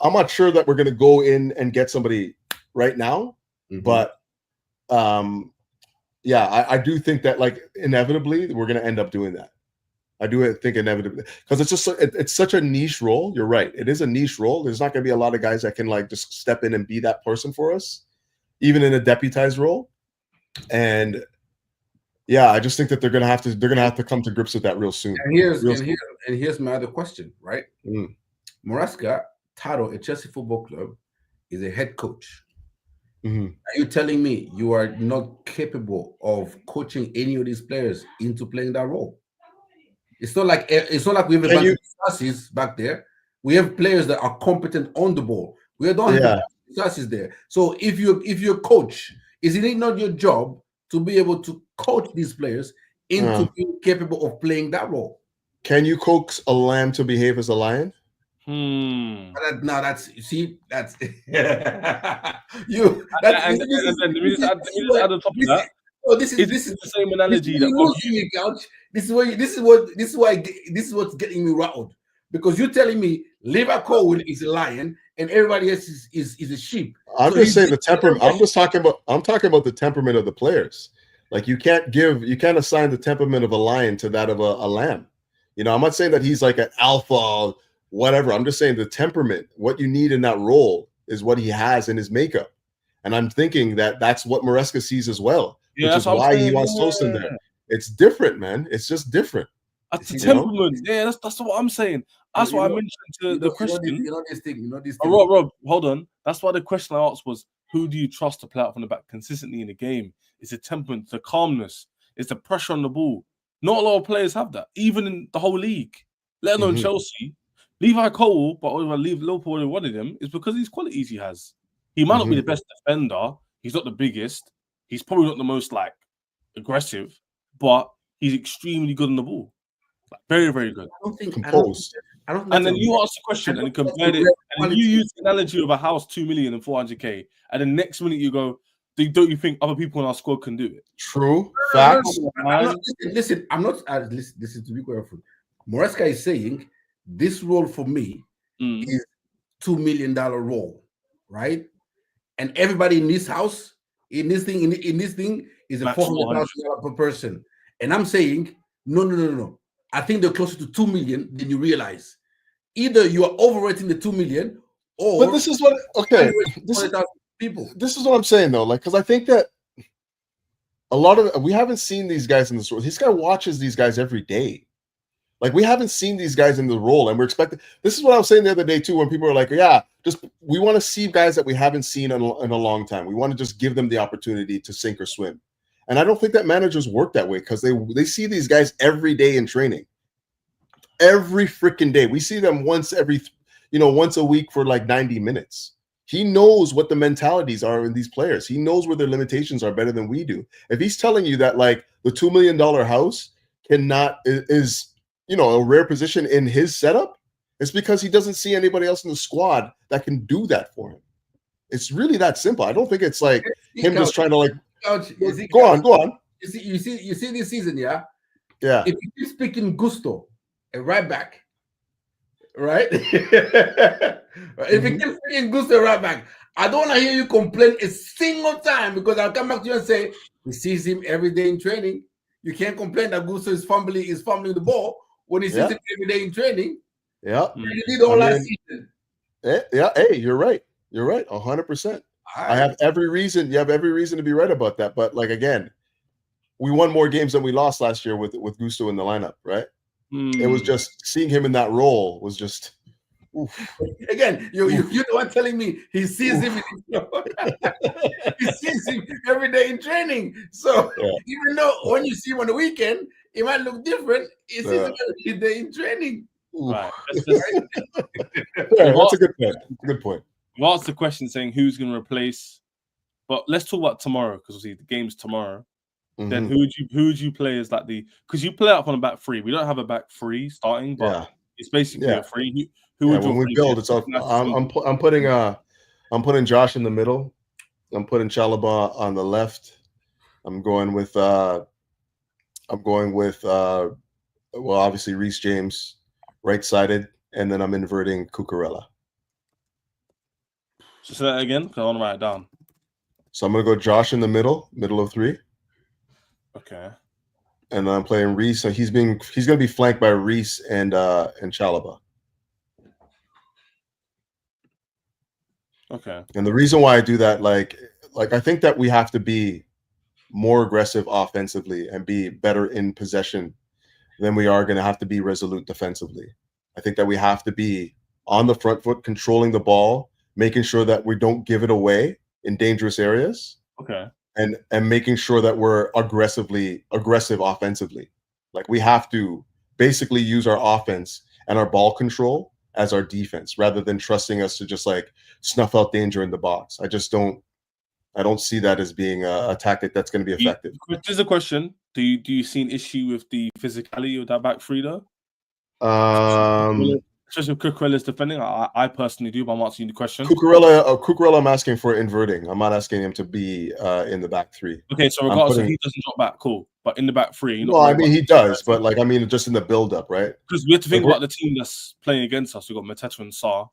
I'm not sure that we're going to go in and get somebody right now, but yeah, I do think that like inevitably we're going to end up doing that. I do think inevitably, because it's such a niche role. You're right. It is a niche role. There's not going to be a lot of guys that can like just step in and be that person for us, even in a deputized role. And yeah, I just think that they're going to have to come to grips with that real soon. And here's my other question, right? Maresca, Taro at Chelsea Football Club, is a head coach. Are you telling me you are not capable of coaching any of these players into playing that role? It's not like we have a bunch of resources back there. We have players that are competent on the ball. We don't have resources there. So if you're a coach, is it not your job to be able to coach these players into being capable of playing that role? Can you coax a lamb to behave as a lion? That's you. Let me just add on top of that. This is the same analogy This is what's getting me rattled, because you're telling me Liverpool is a lion and everybody else is a sheep. I'm just saying the temperament. I'm talking about the temperament of the players. Like you can't assign the temperament of a lion to that of a lamb. You know, I'm not saying that he's like an alpha, whatever. I'm just saying the temperament, what you need in that role is what he has in his makeup. And I'm thinking that that's what Maresca sees as well, which is why he wants Tosin there. It's different, man. It's just different. That's the temperament. Yeah, that's what I'm saying. That's what I mentioned to the question. Rob, hold on. That's why the question I asked was, who do you trust to play out from the back consistently in the game? It's the temperament, the calmness, it's the pressure on the ball. Not a lot of players have that, even in the whole league, let alone Chelsea. Levi Cole, but whether Liverpool wanted him, is because these qualities he has. He might not be the best defender. He's not the biggest. He's probably not the most like aggressive, but he's extremely good on the ball. Like, very, very good. Composed. And then you ask the question and compared it, and you use the analogy of a house 2 million and 400k, and the next minute you go, don't you think other people in our squad can do it? True. Facts. Listen, to be careful. Maresca is saying this role for me is $2 million role, right? And everybody in this house, in this thing, is a $400,000 per person. And I'm saying, no. I think they're closer to 2 million than you realize. Either you are overrating the 2 million, or but this is what this is what I'm saying though, like, because I think that we haven't seen these guys in this role. This guy watches these guys every day. Like, we haven't seen these guys in the role, and we're expecting. This is what I was saying the other day too, when people are like, "Yeah, we want to see guys that we haven't seen in a long time. We want to just give them the opportunity to sink or swim." And I don't think that managers work that way, because they see these guys every day in training, every freaking day. We see them once a week for like 90 minutes. He knows what the mentalities are in these players. He knows where their limitations are better than we do. If he's telling you that like the $2 million house is a rare position in his setup, it's because he doesn't see anybody else in the squad that can do that for him. It's really that simple. I don't think it's like him just trying to like go on. You see this season, yeah. If you keep speaking Gusto, a right back, right? If you keep speaking Gusto right back, I don't want to hear you complain a single time, because I'll come back to you and say he sees him every day in training. You can't complain that Gusto is fumbling the ball when he sees him every day in training. Yeah, he did all last season. Yeah, hey, you're right. You're right, 100%. I have every reason. You have every reason to be right about that. But like, again, we won more games than we lost last year with Gusto in the lineup, right? It was just seeing him in that role was just. Oof. Again, you're the one telling me he sees him. He sees him every day in training. So even though when you see him on the weekend, It might look different. It's Yeah. they're in training. Right. Yeah, that's a good point. Good point. We've asked the question saying who's going to replace, but let's talk about tomorrow because obviously the game's tomorrow. Mm-hmm. Then who would you play as like because you play up on a back three. We don't have a back three starting, but it's basically a three. Who would when we build, it's all. I'm putting Josh in the middle. I'm putting Chalobah on the left. I'm going with well, obviously Reece James right-sided, and then I'm inverting Cucurella. So say that again, because I want to write it down. So I'm going to go Josh in the middle of three. Okay. And then I'm playing Reece. So he's going to be flanked by Reece and Chalobah. Okay. And the reason why I do that, like I think that we have to be more aggressive offensively and be better in possession than we are going to have to be resolute defensively. I think that we have to be on the front foot, controlling the ball, making sure that we don't give it away in dangerous areas. Okay. And making sure that we're aggressive offensively. Like we have to basically use our offense and our ball control as our defense rather than trusting us to just like snuff out danger in the box. I don't see that as being a tactic that's going to be effective. Here's a question: Do you see an issue with the physicality of that back three though? Especially if Cucurella's defending. I personally do, but I'm asking you the question. Cucurella, I'm asking for inverting. I'm not asking him to be in the back three. Okay, so regardless if he doesn't drop back, cool. But in the back three, well, I mean he does, but like I mean just in the build up, right? Because we have to think about the team that's playing against us. We've got Mateta and Sarr.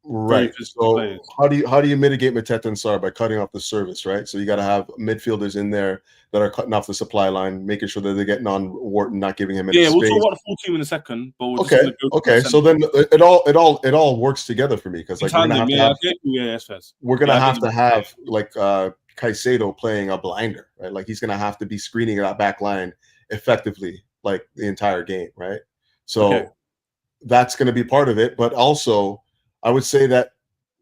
Right. So how do you mitigate Mateta and Sarr? By cutting off the service, right? So you got to have midfielders in there that are cutting off the supply line, making sure that they're getting on Wharton, not giving him any space. We'll talk about the full team in a second. But we're okay. So then it all works together for me because like we're gonna have to have like Caicedo playing a blinder, right? Like he's gonna have to be screening that back line effectively, like the entire game, right? So that's gonna be part of it, but also. I would say that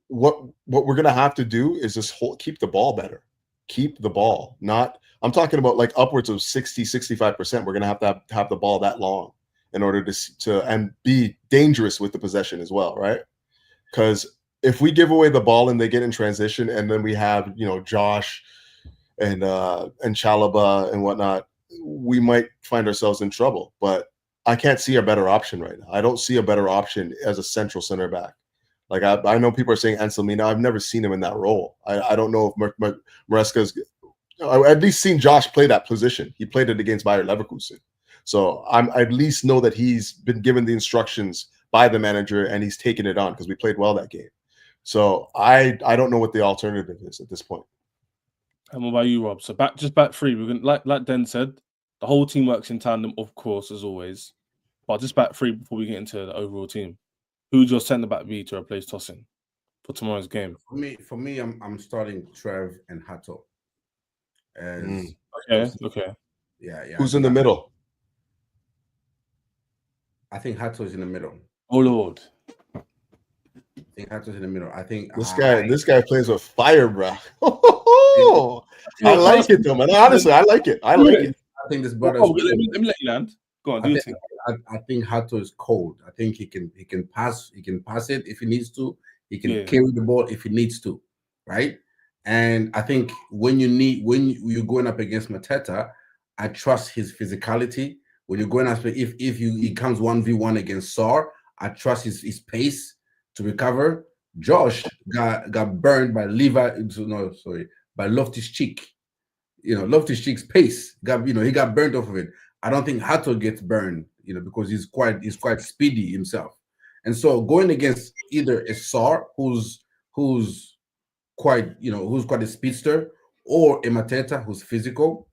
what we're gonna have to do is just keep the ball better. Keep the ball. I'm talking about like upwards of 60-65%. We're gonna have the ball that long in order to and be dangerous with the possession as well, right? Because if we give away the ball and they get in transition, and then we have Josh and Chalobah and whatnot, we might find ourselves in trouble. But I can't see a better option right now. I don't see a better option as a central center back. Like I know people are saying Anselmina. I've never seen him in that role. I don't know if Maresca's. I've at least seen Josh play that position. He played it against Bayer Leverkusen, so I at least know that he's been given the instructions by the manager and he's taken it on because we played well that game. So I don't know what the alternative is at this point. And what about you, Rob? So back three. We're gonna like Den said, the whole team works in tandem, of course, as always. But just back three before we get into the overall team. Who'd your centre back be to replace Tosin for tomorrow's game? For me, I'm starting Trev and Hato. Okay. Yeah. Who's in the middle? I think Hato is in the middle. Oh Lord. I think Hato's in the middle. I think this guy plays with fire, bro. I like it though, man. Honestly, I like it. I think this brother. Let me let you land. Go on, do your thing. I think Hato is cold. I think he can pass. He can pass it if he needs to. He can carry the ball if he needs to, right? And I think when you're going up against Mateta, I trust his physicality. When you're going up, if he comes 1v1 against Sarr, I trust his pace to recover. Josh got burned by by Loftus-Cheek. Loftus-Cheek's pace he got burned off of it. I don't think Hato gets burned, because he's quite speedy himself. And so going against either a Sarr who's quite a speedster, or a Mateta who's physical,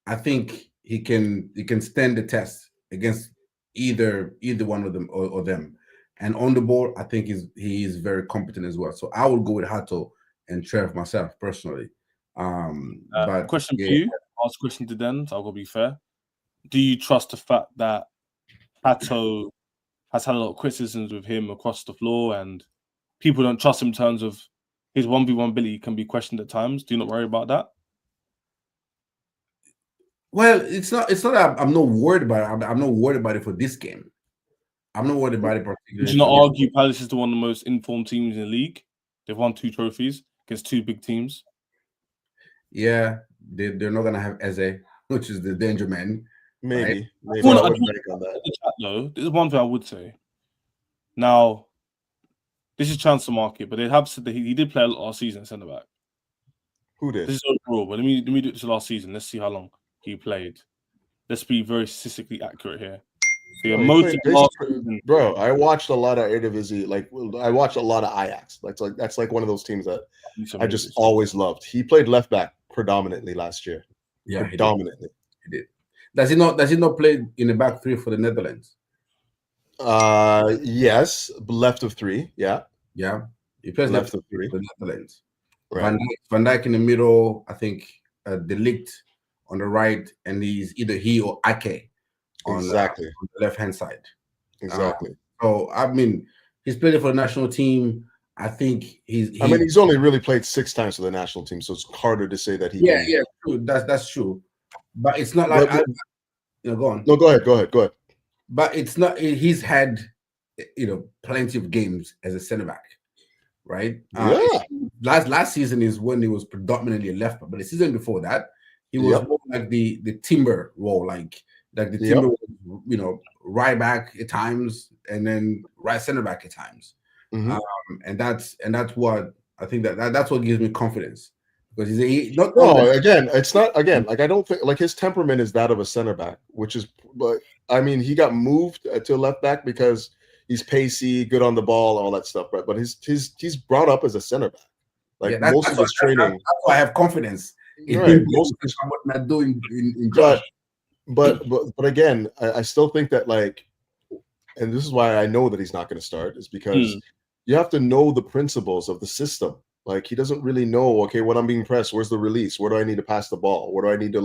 I think he can stand the test against either one of them or them. And on the ball, I think he is very competent as well. So I will go with Hato and Trev myself personally. But question for you. Ask a question to Den. So I'll go be fair. Do you trust the fact that Hato has had a lot of criticisms with him across the floor, and people don't trust him in terms of his 1v1 ability can be questioned at times? Do you not worry about that? Well, it's not. It's not. That I'm not worried about it. I'm not worried about it for this game. I'm not worried about it Would particularly. you not argue Palace is one of the most informed teams in the league? They've won 2 trophies against 2 big teams. Yeah, they're not gonna have Eze, which is the danger man. Maybe. Right? I would bank on that. The chat, though, there's one thing I would say. Now, this is transfer market, but they have said that he did play a lot last season at centre back. Who did? This is overall, but let me do this last season. Let's see how long he played. Let's be very statistically accurate here. Bro, I watched a lot of Eredivisie. Like I watched a lot of Ajax. That's like one of those teams that I just always loved. He played left back predominantly last year. Yeah, predominantly. He did. Does he not play in the back three for the Netherlands? Yes, left of 3. Yeah. He plays left of 3 for the Netherlands. Right. Van Dijk in the middle. I think De Ligt on the right, and he's either he or Ake on the left-hand side. Exactly. So I mean, he's played for the national team. I think he's only really played 6 times for the national team, so it's harder to say that he. Yeah, true. That's true. But it's not like go on. No, go ahead. But it's not. He's had plenty of games as a centre back, right? Last season is when he was predominantly a left back, but the season before that, he was more like the Timber role, like the Timber, right back at times, and then right centre back at times. Mm-hmm. And that's what I think that's what gives me confidence, because it's not like I don't think like his temperament is that of a center back, but I mean he got moved to left back because he's pacey, good on the ball, all that stuff, right? But he's brought up as a center back. Like most of his training, that's why I have confidence in most of what not doing in Josh. But again, I still think that and this is why I know that he's not going to start, is because you have to know the principles of the system. Like he doesn't really know, okay, when I'm being pressed, where's the release? Where do I need to pass the ball? Where do I need to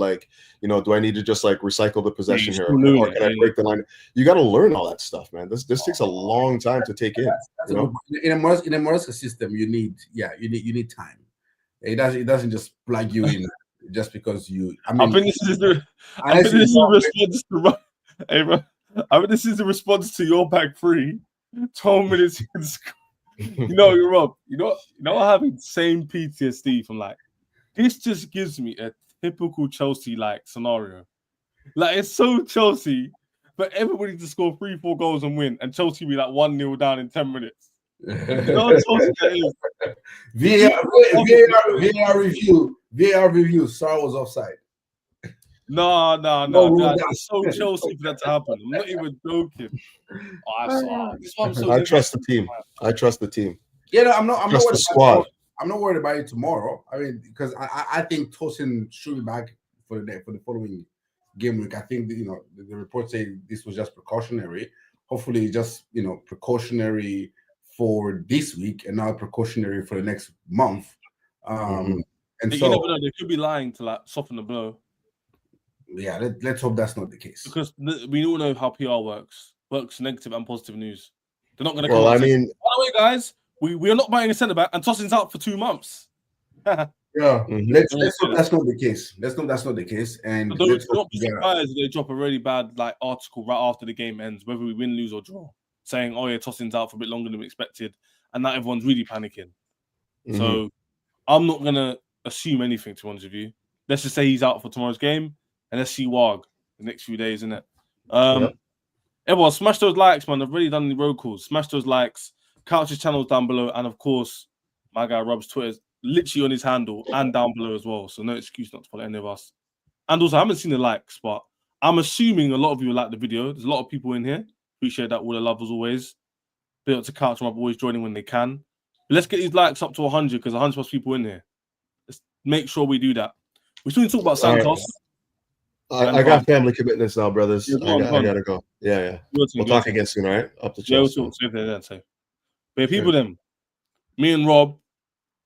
do I need to just recycle the possession here? Or can I break the line? You got to learn all that stuff, man. This takes a long time to take in. In a Maresca system, you need time. It doesn't just plug you in just because you. I think this is the response to hey, bro. This is the response to your back 3. 12 minutes. Rob. Having the same PTSD from this just gives me a typical Chelsea scenario. It's so Chelsea, but everybody to score 3-4 goals and win, and Chelsea be 1-0 down in 10 minutes. Chelsea VAR review. Sarr was offside. No. That's so Chelsea for that to happen. I'm not even joking. I trust the team. I trust the team. Yeah, I'm not trust the squad. I'm not worried about it tomorrow. I mean, because I think Tosin should be back for the following game week. I think the reports say this was just precautionary. Hopefully, just precautionary for this week and not precautionary for the next month. And you never know, they could be lying to soften the blow. Yeah, let's hope that's not the case. Because we all know how PR works negative and positive news. They're not going to come by the way, guys, we are not buying a centre back and Tosin's out for 2 months. Let's hope that's not the case. Let's hope that's not the case. And don't be surprised if they drop a really bad article right after the game ends, whether we win, lose, or draw, saying, "Oh yeah, Tosin's out for a bit longer than we expected," and now everyone's really panicking. So I'm not gonna assume anything, to be honest with you. Let's just say he's out for tomorrow's game, and let's see WAG the next few days, innit? Everyone, smash those likes, man. I've already done the road calls. Smash those likes. Couch's channels down below, and of course, my guy Rob's Twitter is literally on his handle and down below as well. So no excuse not to follow any of us. And also, I haven't seen the likes, but I'm assuming a lot of you like the video. There's a lot of people in here. Appreciate that. All the love as always. Bit up to Couch, Rob always joining when they can. But let's get these likes up to 100 because 100 plus people in here. Let's make sure we do that. We still need to talk about Santos. I got family commitments now, brothers. I gotta go. Yeah. We'll talk again soon, all right? Up to Chelsea. We'll talk. Safe. But people, me and Rob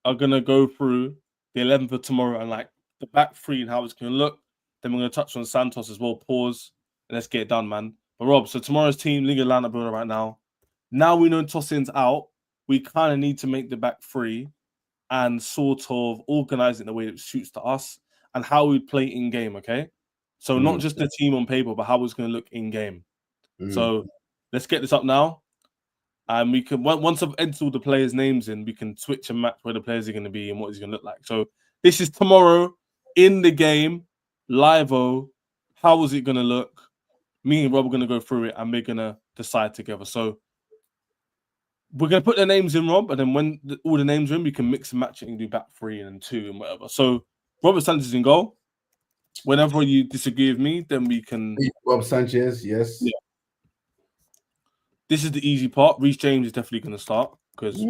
are gonna go through the 11 for tomorrow and the back 3 and how it's gonna look. Then we're gonna touch on Santos as well. Pause and let's get it done, man. But Rob, so tomorrow's team, Liga lineup builder right now. Now we know Tosin's out. We kind of need to make the back 3 and sort of organize it in a way that suits to us and how we play in game. Okay. So not just the team on paper, but how it's going to look in game. So let's get this up now. And we can, once I've entered all the players' names in, we can switch and match where the players are going to be and what it's going to look like. So this is tomorrow in the game, live-o. How is it going to look? Me and Rob are going to go through it and we're going to decide together. So we're going to put the names in, Rob, and then when all the names are in, we can mix and match it and do back 3 and 2 and whatever. So Robert Sanchez is in goal. Whenever you disagree with me, then we can... Rob Sanchez, yes. Yeah. This is the easy part. Reece James is definitely going to start because...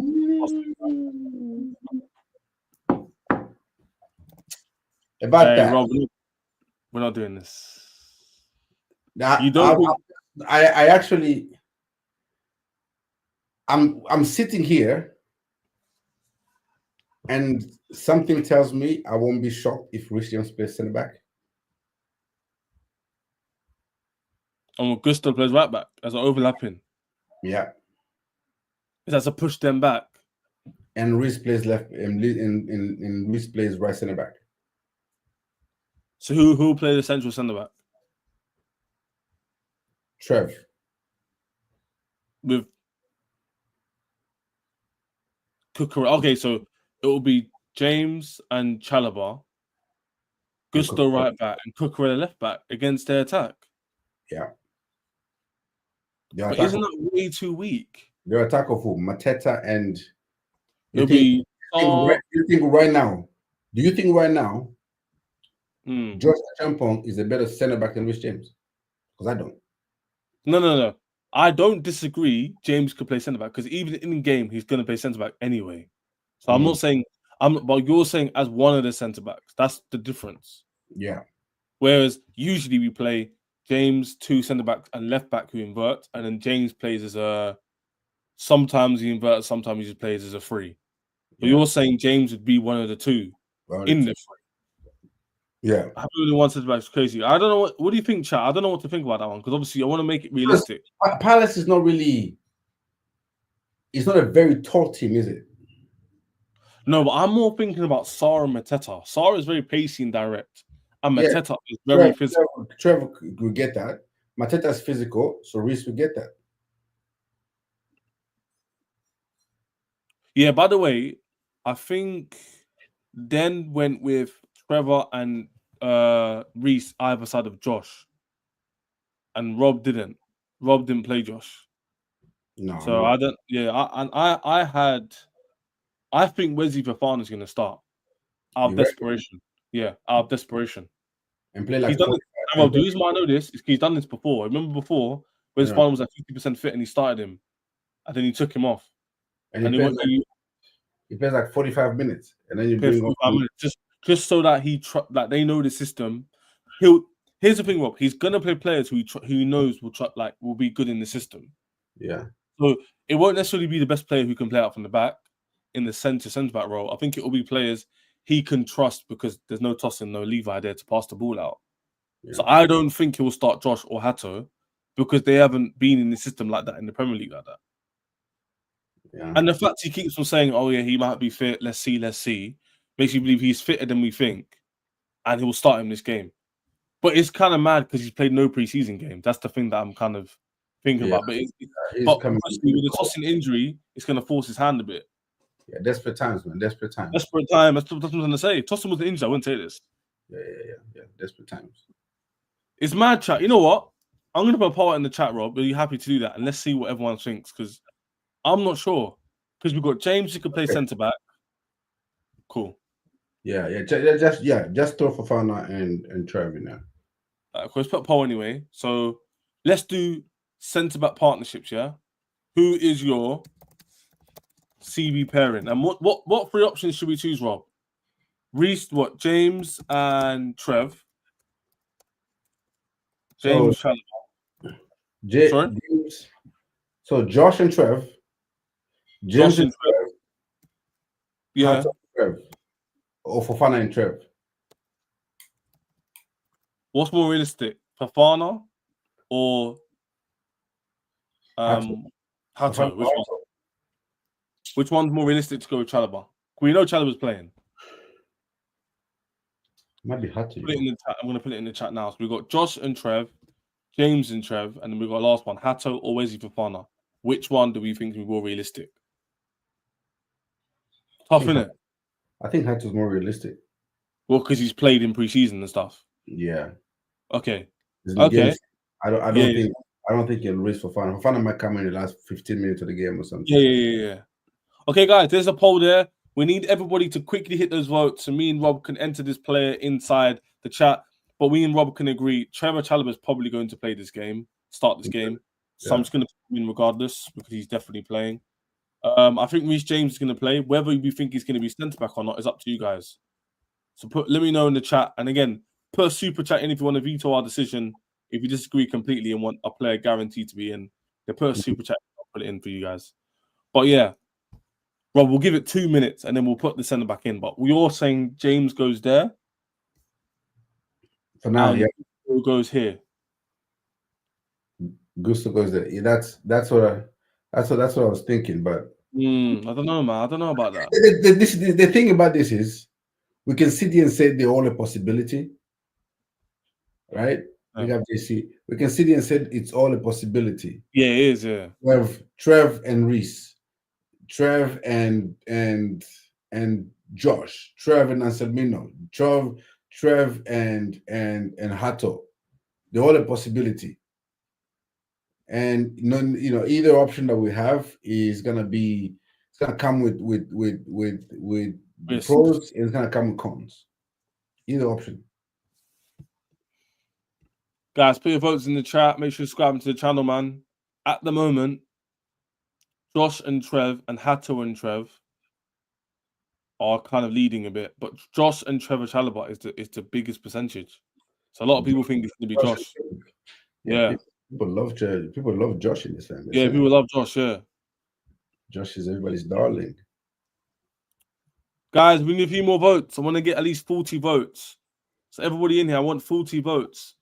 About that. Rob, we're not doing this. Now, you don't... I actually... I'm sitting here and something tells me I won't be shocked if Reece James plays centre back. And Gusto plays right back as an overlapping. Yeah. Is that to push them back? And Reece plays left and Reece plays right centre back. So who plays the central centre back? Trev. With Cucurella. Okay, so it will be James and Chalobah, Gusto right back, and Cucurella left back against their attack. Yeah. But isn't that way too weak? Their attack of who? Mateta and... It'll be... Do you think right now Josh Champong is a better centre back than Reece James? Because I don't. No. I don't disagree. James could play centre back because even in game he's going to play centre back anyway. So I'm not saying but you're saying as one of the centre backs. That's the difference. Yeah. Whereas usually we play James, 2 centre backs and left back who invert, and then James plays as a... Sometimes he inverts, sometimes he just plays as a 3. But you're saying James would be one of the 2 in the 3. Yeah. I really wanted to be crazy. I don't know what do you think, chat? I don't know what to think about that one because obviously I want to make it realistic. Palace is not really... It's not a very tall team, is it? No, but I'm more thinking about Sarr and Mateta. Sarr is very pacey and direct. And Mateta is very physical. Trevor will get that. Mateta is physical, so Reece will get that. Yeah, by the way, I think Den went with Trevor and Reece either side of Josh. And Rob didn't. Rob didn't play Josh. No. So no. I don't... Yeah, I think Wesley Fofana is going to start. Out of desperation. Yeah, out of desperation. And play like... He's done it. Well, the reason why I know this is he's done this before. I remember before when Fofana was like 50% fit and he started him. And then he took him off. And he plays like 45 minutes. And then you bring 45 minutes. Just so that that they know the system. Here's the thing, Rob. He's gonna play players who he knows will be good in the system. Yeah. So it won't necessarily be the best player who can play out from the back in the centre back role. I think it will be players he can trust because there's no Tosin, no Levi there to pass the ball out. Yeah. So I don't think he will start Josh or Hato because they haven't been in the system like that in the Premier League like that. Yeah. And the fact he keeps on saying, "Oh yeah, he might be fit. Let's see," makes you believe he's fitter than we think, and he will start him this game. But it's kind of mad because he's played no preseason game. That's the thing that I'm kind of thinking about. But with the Tosin injury, it's going to force his hand a bit. Yeah, desperate times, man. Desperate times. Desperate time. That's what I'm going to say. Tosin was injured. I wouldn't say this. Yeah. Desperate times. It's mad, chat. You know what? I'm going to put a poll in the chat, Rob. Are you happy to do that? And let's see what everyone thinks because I'm not sure. Because we've got James who could play centre back. Cool. Yeah. Just throw Fofana and Trevor now. Let's put a poll anyway. So let's do centre back partnerships. Yeah. Who is your CB pairing? And what 3 options should we choose, Rob? Reece, James and Trev. James. James. So Josh and Trev. James and Trev. Yeah. Trev. Or Fofana and Trev. What's more realistic, Fofana or Hato? Which one's more realistic to go with Chalobah? We know Chalobah's playing. Might be hard to Put it in the chat. I'm going to put it in the chat now. So we've got Josh and Trev, James and Trev, and then we've got last one, Hato or Wesley Fofana. Which one do we think is more realistic? Tough, isn't it? I think Hato's more realistic. Well, because he's played in preseason and stuff. Yeah. Okay. Games, I don't think he'll race Fofana. Fofana might come in the last 15 minutes of the game or something. Yeah. Okay, guys, there's a poll there. We need everybody to quickly hit those votes so me and Rob can enter this player inside the chat. But we and Rob can agree Trevor Chalobah is probably going to play this game, start this game. So I'm just going to put him in regardless because he's definitely playing. I think Reece James is going to play. Whether we think he's going to be centre back or not is up to you guys. So let me know in the chat. And again, put a super chat in if you want to veto our decision. If you disagree completely and want a player guaranteed to be in, then put a super chat. I'll put it in for you guys. But yeah, Rob, we'll give it 2 minutes and then we'll put the centre back in. But we're all saying James goes there. For now, yeah. Who goes here? Gusto goes there. Yeah, that's what I was thinking. But I don't know, man. I don't know about that. The thing about this is we can sit here and say they're all a possibility, right? We have JC. We can sit here and say it's all a possibility. Yeah, it is. Yeah. Trev and Reece, Trev and Josh, Trev and Anselmino, Trev and Hato. They're all a possibility. And either option that we have is gonna come with pros, and it's gonna come with cons. Either option. Guys, put your votes in the chat. Make sure you subscribe to the channel, man. At the moment, Josh and Trev and Hato and Trev are kind of leading a bit, but Josh and Trevor Chalobah is the biggest percentage. So a lot of people think it's going to be Josh. Yeah. People love Josh. People love Josh in this family. Yeah, people love Josh. Yeah. Josh is everybody's darling. Guys, we need a few more votes. I want to get at least 40 votes. So everybody in here, I want 40 votes.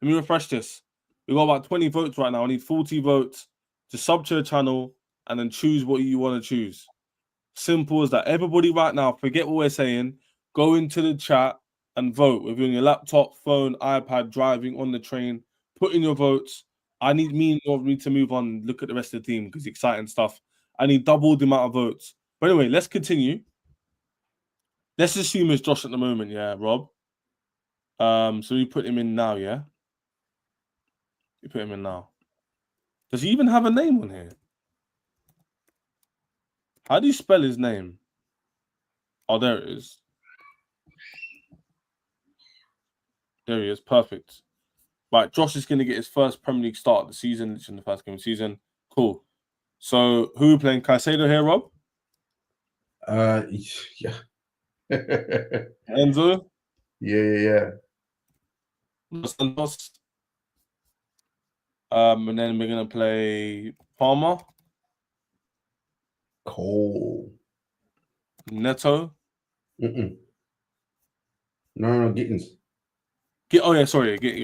Let me refresh this. We've got about 20 votes right now. I need 40 votes to sub to the channel and then choose what you want to choose. Simple as that. Everybody right now, forget what we're saying. Go into the chat and vote. If you're on your laptop, phone, iPad, driving, on the train, put in your votes. I need to move on, look at the rest of the team because exciting stuff. I need double the amount of votes. But anyway, let's continue. Let's assume it's Josh at the moment, yeah, Rob. So we put him in now, yeah? You put him in now. Does he even have a name on here? How do you spell his name? Oh, there it is. There he is. Perfect. Right, Josh is going to get his first Premier League start of the season. It's in the first game of the season. Cool. So, who are we playing? Caicedo here, Rob? Yeah. Enzo? Yeah. Santos. And then we're going to play Palmer. Cole. Neto. No, Gittins. You're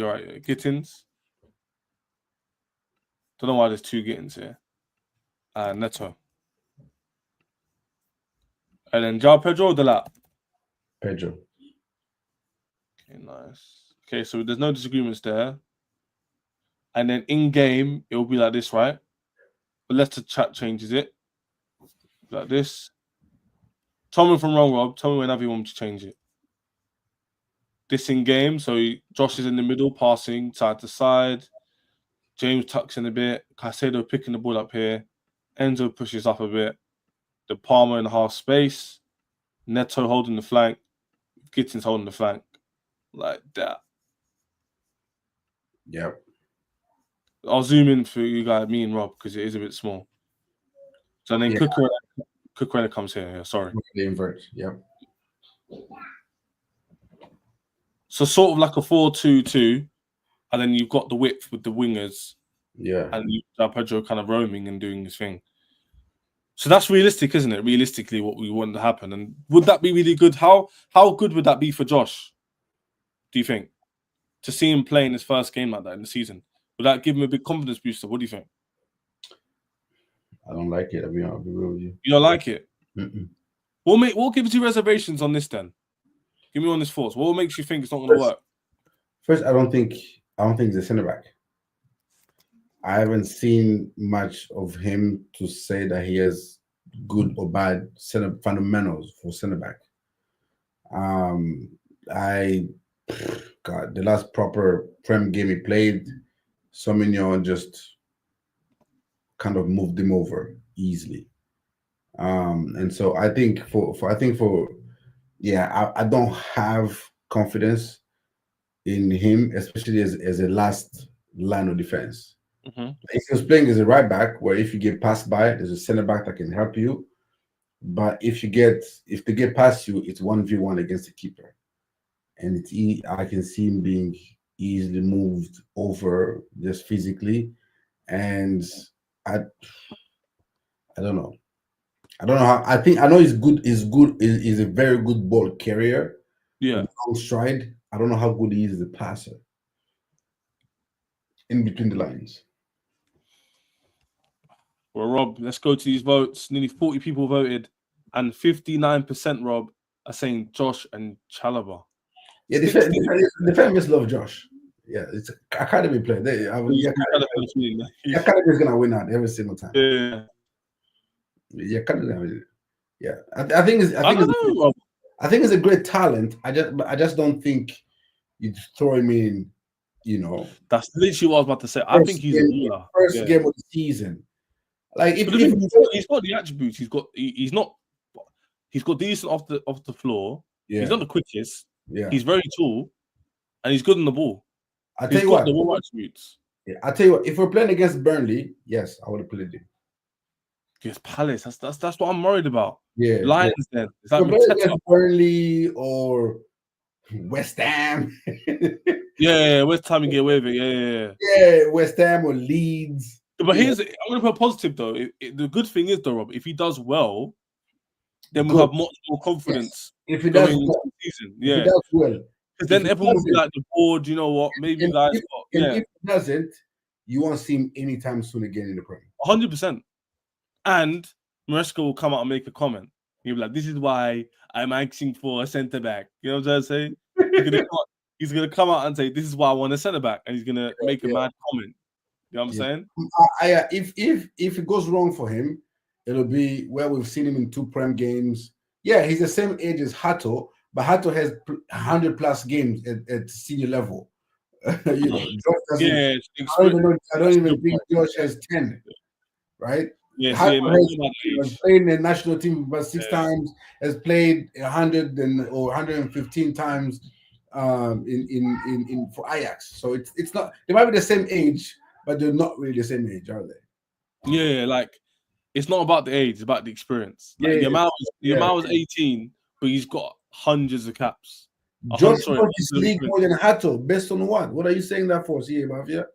right. Gittins. Don't know why there's two Gittins here. Neto. And then João Pedro or Delap? Pedro. Okay, nice. Okay, so there's no disagreements there. And then in game, it will be like this, right? But let's the chat changes it. Like this. Tell me if I'm wrong, Rob. Tell me whenever you want me to change it. This in game, so Josh is in the middle, passing side to side. James tucks in a bit. Caicedo picking the ball up here. Enzo pushes up a bit. The Palmer in half space. Neto holding the flank. Gittins holding the flank. Like that. Yep. I'll zoom in for you guys, me and Rob, because it is a bit small. So then Cucurella comes here. Yeah, sorry. The invert. Yep. So sort of like a 4-2-2, and then you've got the width with the wingers. Yeah. And you have Pedro kind of roaming and doing his thing. So that's realistic, isn't it? Realistically, what we want to happen. And would that be really good? How good would that be for Josh? Do you think? To see him playing his first game like that in the season. Would that give him a big confidence booster? What do you think? I don't like it. I'll be real with you. You don't like it? Mm-mm. We'll give you reservations on this then. Give me honest thoughts. What makes you think it's not going to work? First, I don't think he's a centre back. I haven't seen much of him to say that he has good or bad fundamentals for centre back. The last proper Prem game he played, Somignon just kind of moved him over easily. And so I think I don't have confidence in him, especially as a last line of defense. Mm-hmm. If he was playing as a right back, where if you get passed by, there's a center back that can help you. But if they get past you, it's 1v1 against the keeper, and I can see him being easily moved over just physically, and I don't know. I don't know how. I know he's good. He's a very good ball carrier. Yeah. Long stride. I don't know how good he is as a passer. In between the lines. Well, Rob, let's go to these votes. Nearly 40 people voted, and 59%, Rob, are saying Josh and Chalobah. Yeah, the families love Josh. Yeah, it's an academy player. The academy is gonna win out every single time. Yeah. Yeah, I think it's a great talent. I just don't think you throw him in. That's literally what I was about to say. I think he's a ruler. First game of the season. Like he's got the attributes. He's got decent off the floor. Yeah. He's not the quickest. Yeah. He's very tall, and he's good on the ball. I tell you what, the raw attributes. Yeah, I tell you what, if we're playing against Burnley, yes, I would have played him. Against Palace, that's what I'm worried about. Yeah, Lions then. It's like against Burnley or West Ham. Yeah, West Ham you get away with it. Yeah, West Ham or Leeds. But I'm going to put a positive though. The good thing is though, Rob, if he does well, then we'll have much more confidence. If he does well, season. Yeah. If he does well. Because then everyone will be like the board, you know what? Maybe if he doesn't, you won't see him anytime soon again in the Premier. 100%. And Maresca will come out and make a comment. He'll be like, "This is why I'm asking for a centre back." You know what I'm saying? He's gonna come out and say, "This is why I want a centre back," and he's gonna make a mad comment. You know what I'm saying? If it goes wrong for him, it'll be where we've seen him in 2 Prem games. Yeah, he's the same age as Hato, but Hato has 100+ games at senior level. Josh doesn't. I don't even think Josh has 10, right? Yeah, has played in the national team about 6 times, has played 100 or 115 times in for Ajax. So it's not, they might be the same age, but they're not really the same age, are they? Yeah, like it's not about the age, it's about the experience. Like, Yamal was 18, but he's got hundreds of caps. Josh got this league more than Hato. Based on what? What are you saying that for, CA Mafia?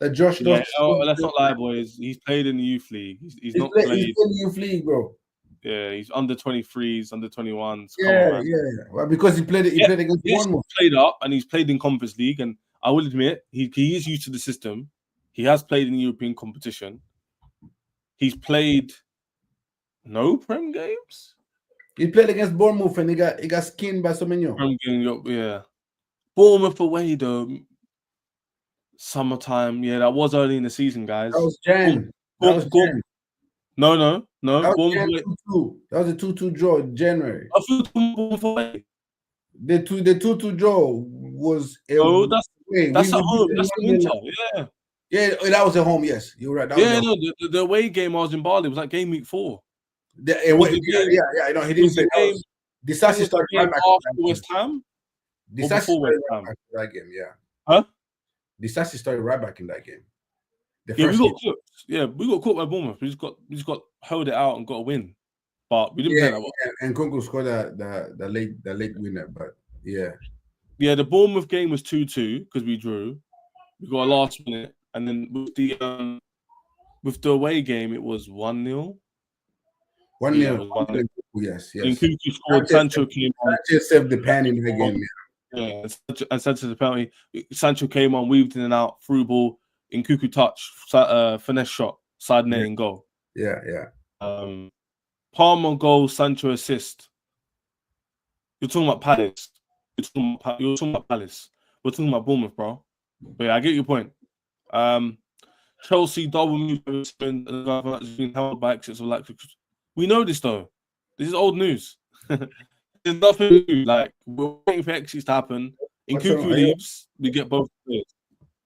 That Josh does. Let's not lie, boys. He's played in the youth league. He's not played. He's in the youth league, bro. Yeah, he's under 23s, under 21s. Yeah. Well, because he played against Dortmund. He's played up and he's played in Conference League, and I will admit he is used to the system. He has played in European competition. He's played no Prem games. He played against Bournemouth and he got skinned by Somignon. Yeah. Bournemouth away though. Summertime. Yeah, that was early in the season, guys. That was Jan. No. That was a 2-2 draw in January. I feel Bournemouth away. The 2-2 draw was that's at home. That's winter. Yeah. Yeah, that was at home. Yes, you're right. The away game I was in Bali was like game week 4. He didn't play. Disasi started right back after West Ham. Disasi started right back in that game. Yeah. Huh? Disasi started right back in that game. We got caught by Bournemouth. We just got held it out and got a win, but we didn't play that well. And Kunku scored the late winner, but yeah. Yeah, the Bournemouth game was 2-2 because we drew. We got a last minute, and then with the away game it was 1-0. 1-0. Yes. And Kunku scored. Sancho came on. Sanchez saved the pen in the game. Yeah, and Sanchez apparently Sancho came on, weaved in and out, through ball, in Kunku touch, finesse shot, side net and goal. Yeah. Palmer goal, Sancho assist. You're talking about Palace. You're talking about Palace. We're talking about Bournemouth, bro. But yeah, I get your point. Chelsea double move being held by exits of like. We know this though. This is old news. There's nothing new. Like we're waiting for exits to happen. In Cuckoo leaves, we get both players.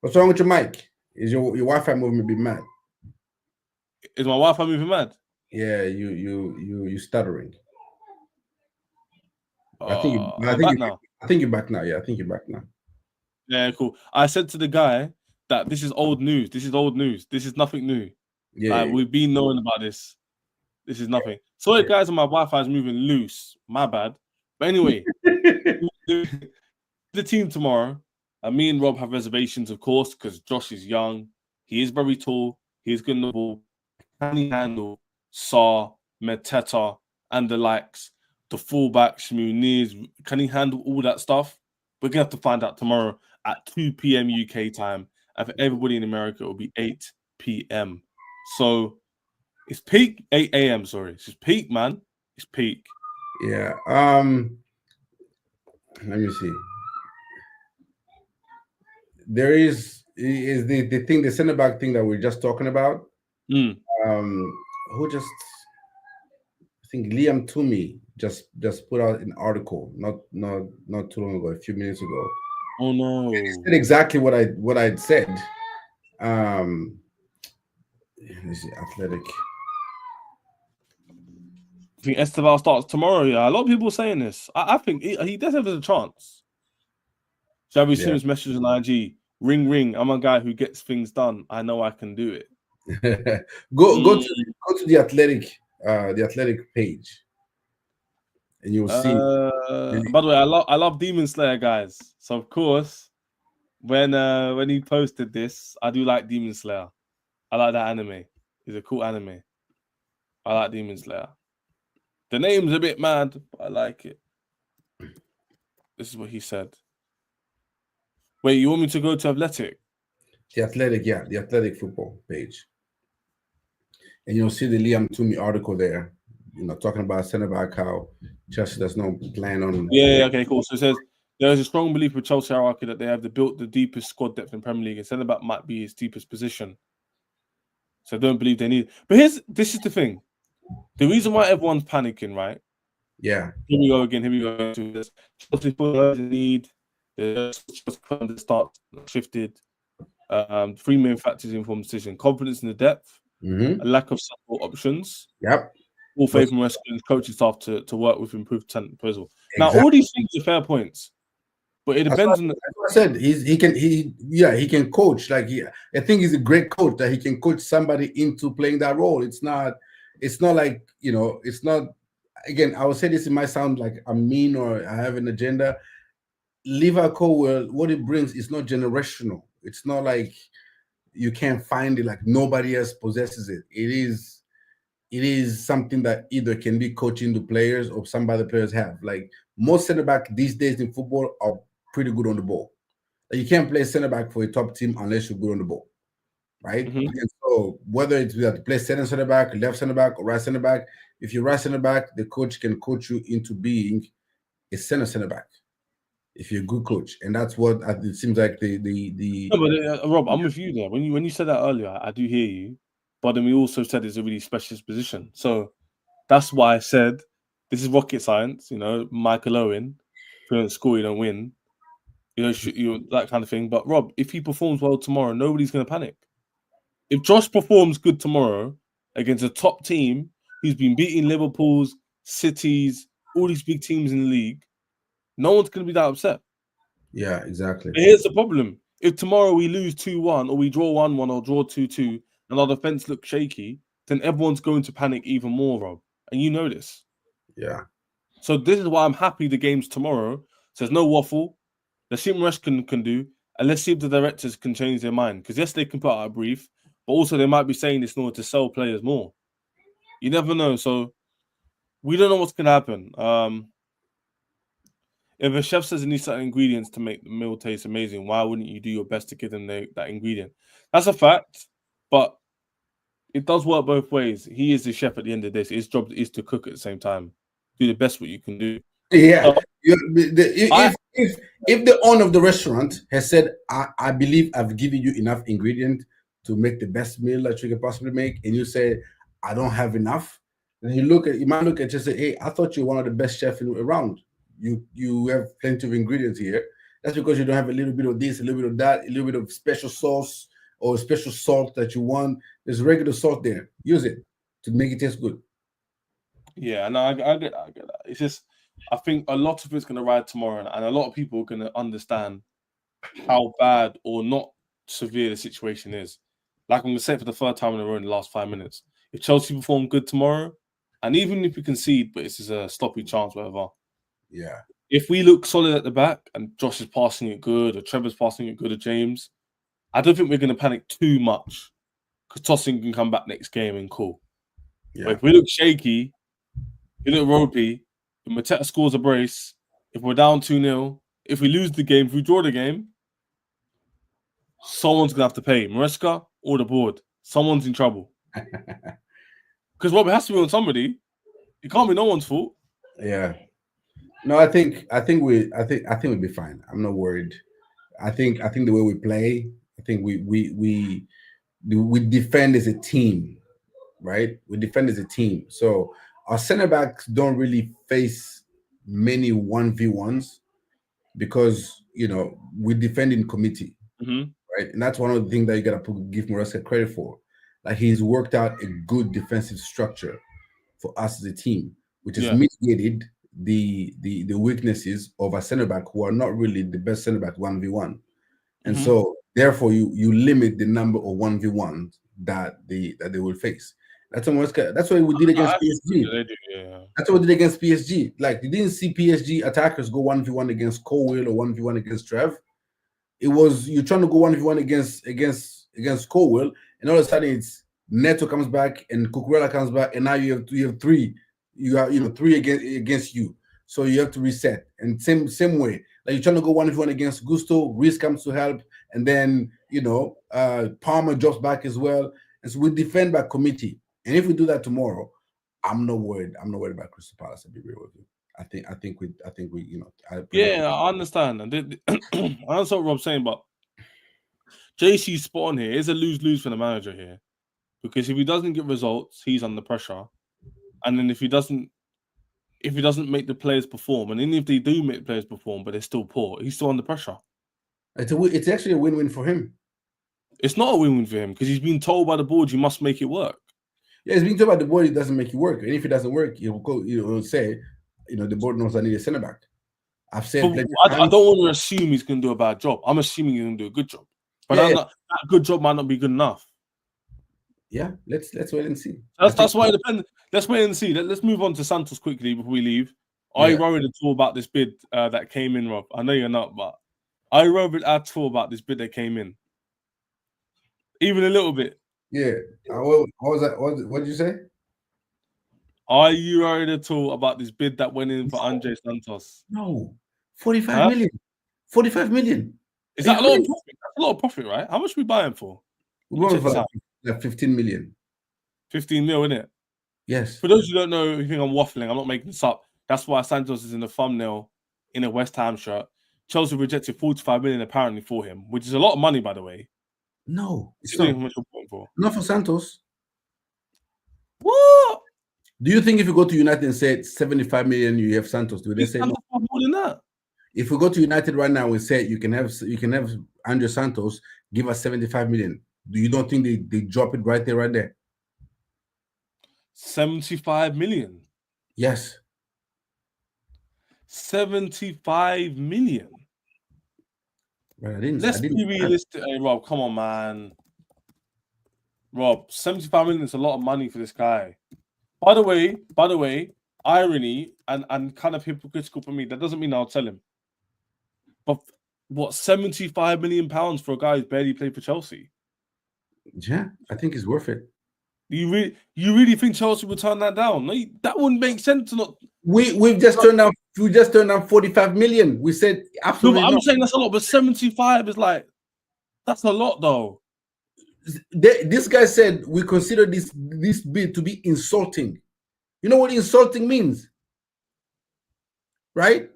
What's wrong with your mic? Is your Wi-Fi moving a bit mad? Is my Wi-Fi moving mad? Yeah, you stuttering. I think you're back now. Yeah, I think you're back now. Yeah, cool. I said to the guy that this is old news. This is old news. This is nothing new. Yeah, we've been knowing about this. This is nothing. Sorry, guys, my Wi-Fi is moving loose. My bad. But anyway, the team tomorrow. Me and Rob have reservations, of course, because Josh is young. He is very tall. He is good in the ball. Can he handle Sarr, Mateta, and the likes? The fullbacks, Muniz. Can he handle all that stuff? We're gonna have to find out tomorrow at 2 p.m. UK time, and for everybody in America, it will be 8 p.m. So it's peak 8 a.m. Sorry, it's just peak, man. It's peak. Yeah. Let me see. There is the thing, the center back thing that we're just talking about. Who just? I think Liam Toomey just put out an article not too long ago, a few minutes ago. Oh no! It said exactly what I'd said. Let me see, Athletic. I think Esteval starts tomorrow. Yeah, a lot of people are saying this. I think he does have a chance. Xavi Simmons message on IG. Ring, ring. I'm a guy who gets things done. I know I can do it. go to the Athletic page, and you'll see. By the way, I love Demon Slayer, guys. So of course, when he posted this, I do like Demon Slayer. I like that anime. It's a cool anime. I like Demon Slayer. The name's a bit mad, but I like it. This is what he said. Wait, you want me to go to Athletic? The Athletic, yeah, the Athletic football page. And you'll see the Liam Toomey article there, talking about centre back, how Chelsea does not plan on. Yeah, okay, cool. So it says there is a strong belief with Chelsea hierarchy that they have built the deepest squad depth in Premier League, and centre back might be his deepest position. So I don't believe they need. But this is the thing. The reason why everyone's panicking, right? Yeah. Here we go again. Here we go. Chelsea put in need. The start shifted. 3 main factors inform decision: confidence in the depth, a lack of support options. Yep. All faith in Maresca coaching staff to work with improved talent proposal. Now, all these things are fair points, but it depends on. That's what I said. He can coach. Like I think he's a great coach that he can coach somebody into playing that role. It's not like it's not. Again, I would say this. It might sound like I'm mean or I have an agenda. Liverpool, what it brings is not generational. It's not like you can't find it. Like nobody else possesses it. It is something that either can be coaching the players or some other players have. Like most center back these days in football are pretty good on the ball. Like, you can't play center back for a top team unless you're good on the ball, right? And so whether it's to play center back, left center back, or right center back, if you're right center back, the coach can coach you into being a center back if you're a good coach, and that's what it seems like the. No, but Rob, I'm with you there. When you said that earlier, I do hear you. But then we also said it's a really specialist position. So that's why I said this is rocket science, Michael Owen. If you don't score, you don't win. That kind of thing. But Rob, if he performs well tomorrow, nobody's going to panic. If Josh performs good tomorrow against a top team who's been beating Liverpool's, City's, all these big teams in the league, no one's going to be that upset. Yeah, exactly. But here's the problem. If tomorrow we lose 2-1 or we draw 1-1 or draw 2-2, and our defense looks shaky, then everyone's going to panic even more, Rob. And you know this. Yeah. So this is why I'm happy the game's tomorrow. So there's no waffle. Let's see what Maresca can do. And let's see if the directors can change their mind. Because yes, they can put out a brief, but also they might be saying this in order to sell players more. You never know. So we don't know what's going to happen. If a chef says he needs certain ingredients to make the meal taste amazing, why wouldn't you do your best to give them that ingredient? That's a fact. But it does work both ways. He is the chef at the end of this. His job is to cook at the same time. Do the best what you can do. Yeah. So, If the owner of the restaurant has said, I believe I've given you enough ingredient to make the best meal that you can possibly make, and you say, I don't have enough, then you might look at you and say, hey, I thought you're one of the best chefs around. You have plenty of ingredients here. That's because you don't have a little bit of this, a little bit of that, a little bit of special sauce or special salt that you want. There's regular salt there. Use it to make it taste good. yeah, no, I get that. I get that. It's just, I think a lot of it's going to ride tomorrow, and a lot of people are going to understand how bad or not severe the situation is. Like I'm going to say it for the third time in a row in the last 5 minutes. If Chelsea perform good tomorrow, and even if we concede, but it's just a sloppy chance, whatever. Yeah. If we look solid at the back and Josh is passing it good, or Trevor's passing it good, or James, I don't think we're going to panic too much because Tosin can come back next game and cool. Yeah. But if we look shaky, we look ropey, if Mateta scores a brace, if we're down 2-0, if we lose the game, if we draw the game, someone's going to have to pay. Maresca or the board. Someone's in trouble. Because Rob, it has to be on somebody. It can't be no one's fault. Yeah. No, I think we'll be fine. I'm not worried. I think the way we play, I think we defend as a team, right? We defend as a team. So our center backs don't really face many 1v1s because we defend in committee, right? And that's one of the things that you gotta give Maresca credit for. Like he's worked out a good defensive structure for us as a team, which has mitigated the weaknesses of a center back who are not really the best center back 1v1. And so therefore you limit the number of 1v1s that they will face. That's what we did against PSG. That's what we did against PSG. Like you didn't see PSG attackers go 1v1 against Colwill or 1v1 against Trev. It was you're trying to go 1v1 against Colwill, and all of a sudden it's Neto comes back and Cucurella comes back, and now you have three. You have three against you. So you have to reset. And same way. Like you're trying to go 1v1 against Gusto, Reese comes to help, and then Palmer drops back as well. And so we defend by committee. And if we do that tomorrow, I'm not worried. I'm not worried about Crystal Palace, I'll be real with you. I think we I understand. And I understand what Rob's saying, but JC's spot on here. It's a lose-lose for the manager here. Because if he doesn't get results, he's under pressure. And then if he doesn't make the players perform, and even if they do make the players perform, but they're still poor, he's still under pressure. It's actually a win-win for him. It's not a win-win for him because he's been told by the board you must make it work. Yeah, he's been told by the board it doesn't make it work. And if it doesn't work, he'll go, he'll say, the board knows I need a centre back. I've said I don't want to assume he's going to do a bad job. I'm assuming he's going to do a good job. But that good job might not be good enough. Yeah, let's wait and see. That's why it depends. Let's wait and see. Let's move on to Santos quickly before we leave. Are you worried at all about this bid that came in, Rob? I know you're not, but are you worried at all about this bid that came in? Even a little bit. Yeah. What was that? What did you say? Are you worried at all about this bid that went in for Andre Santos? No. 45 million. 45 million. Is that a lot of profit? That's a lot of profit, right? How much are we buying for? We're going for like 15 million. 15 mil, isn't it? Yes. For those who don't know, you think I'm waffling, I'm not making this up. That's why Santos is in the thumbnail in a West Ham shirt. Chelsea rejected 45 million apparently for him, which is a lot of money, by the way. No, it's not for Santos. What? Do you think if you go to United and say 75 million, you have Santos? Do they say no? More than that? If we go to United right now and say you can have Andre Santos, give us 75 million. Do you don't think they drop it right there? 75 million. Yes. 75 million. Right, Let's be realistic. Hey, Rob, come on, man. Rob, 75 million is a lot of money for this guy. By the way, irony and kind of hypocritical for me. That doesn't mean I'll sell him. But what, 75 million pounds for a guy who's barely played for Chelsea? Yeah, I think it's worth it. You really think Chelsea would turn that down? No, that wouldn't make sense. We've just turned down 45 million. We said absolutely. No, I'm saying that's a lot, but 75 is like that's a lot though. This guy said we consider this bid to be insulting. You know what insulting means? right?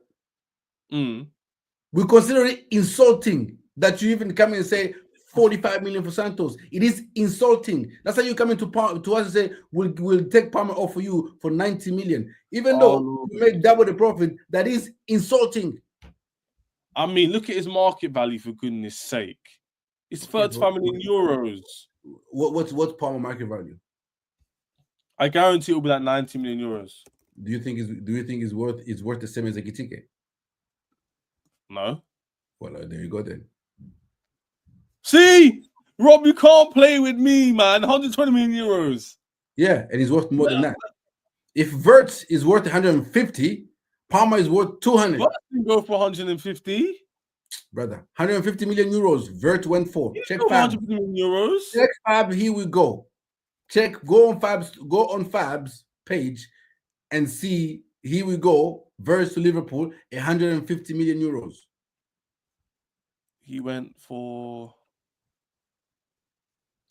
We consider it insulting that you even come in and say 45 million for Santos. It is insulting. That's how you come into to us and say we'll take Palmer off for you for 90 million, even though you make double the profit. That is insulting. I mean, look at his market value, for goodness sake. It's 35 million euros. What's Palmer market value? I guarantee it will be like 90 million euros. Do you think it's worth the same as Ekitike? No. Well, there you go then. See, Rob, you can't play with me, man. 120 million euros. Yeah, and he's worth more than that. If Wirtz is worth 150, Palmer is worth 200. What can go for 150? Brother, 150 million euros. Wirtz went for. Check Fab. 150 million euros. Check Fab. Here we go. Go on Fab's page and see. Here we go. Wirtz to Liverpool, 150 million euros. He went for.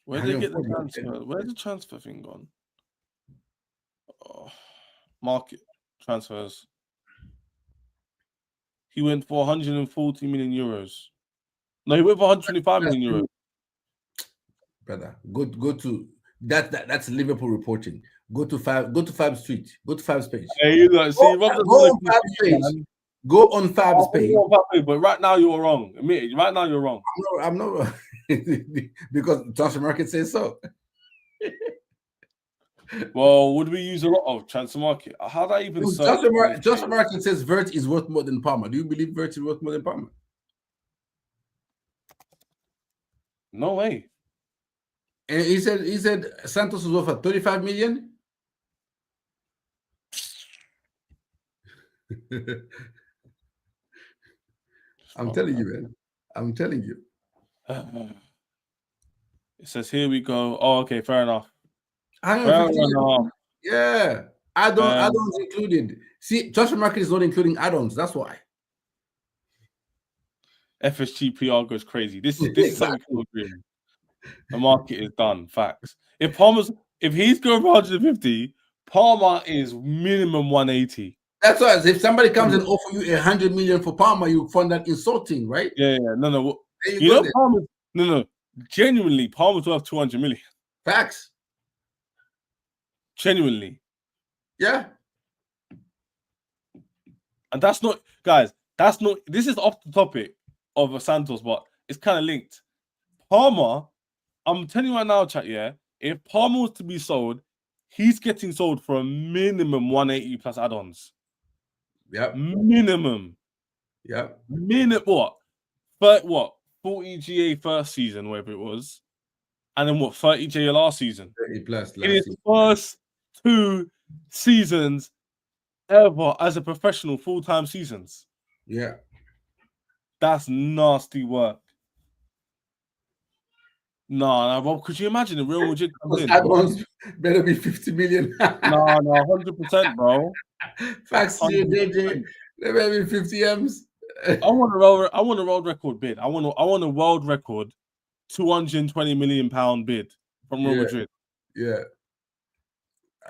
Where did they get the transfer? Where's the transfer thing gone? Oh, market transfers. He went for 140 million euros. No, he went for 125 million euros. Brother, go to that's Liverpool reporting. Go to Fab's tweet. Go to Fab's page. Hey, you know, see, go on Fab's page. Go on Fab's page. But right now you're wrong. Admit it. Right now you're wrong. I'm not wrong. Because transfer market says so. Well, would we use a lot of transfer market? How do I even transfer market says Wirtz is worth more than Palmer. Do you believe Wirtz is worth more than Palmer? No way. And he said Santos was worth 35 million. I'm telling you, man. I'm telling you. It says here we go. Oh, okay, fair enough. Yeah, add-ons included. See, transfer market is not including add-ons. That's why. FSG PR goes crazy. This is something we can agree on. The market is done. Facts. If he's going for 150, Palmer is minimum 180. That's why. If somebody comes and offer you 100 million for Palmer, you find that insulting, right? Yeah. No. You know, Palmer. No. Genuinely, Palmer's worth 200 million. Facts. Genuinely. Yeah. And that's not, guys, this is off the topic of Santos, but it's kind of linked. Palmer, I'm telling you right now, chat, yeah, if Palmer was to be sold, he's getting sold for a minimum 180 plus add-ons. Yep. Minimum. Yep. What? But what? 40 GA first season, whatever it was. And then what? 30 GA last season. 30 plus in his first 2 seasons ever as a professional, full-time seasons. Yeah. That's nasty work. No, Rob, could you imagine the Real Madrid comes in? Add-ons better be 50 million. No, 100%, bro. Facts to you, DJ. They better be 50 M's. I want a world record bid. I want a world record £220 million bid from Real Madrid. Yeah.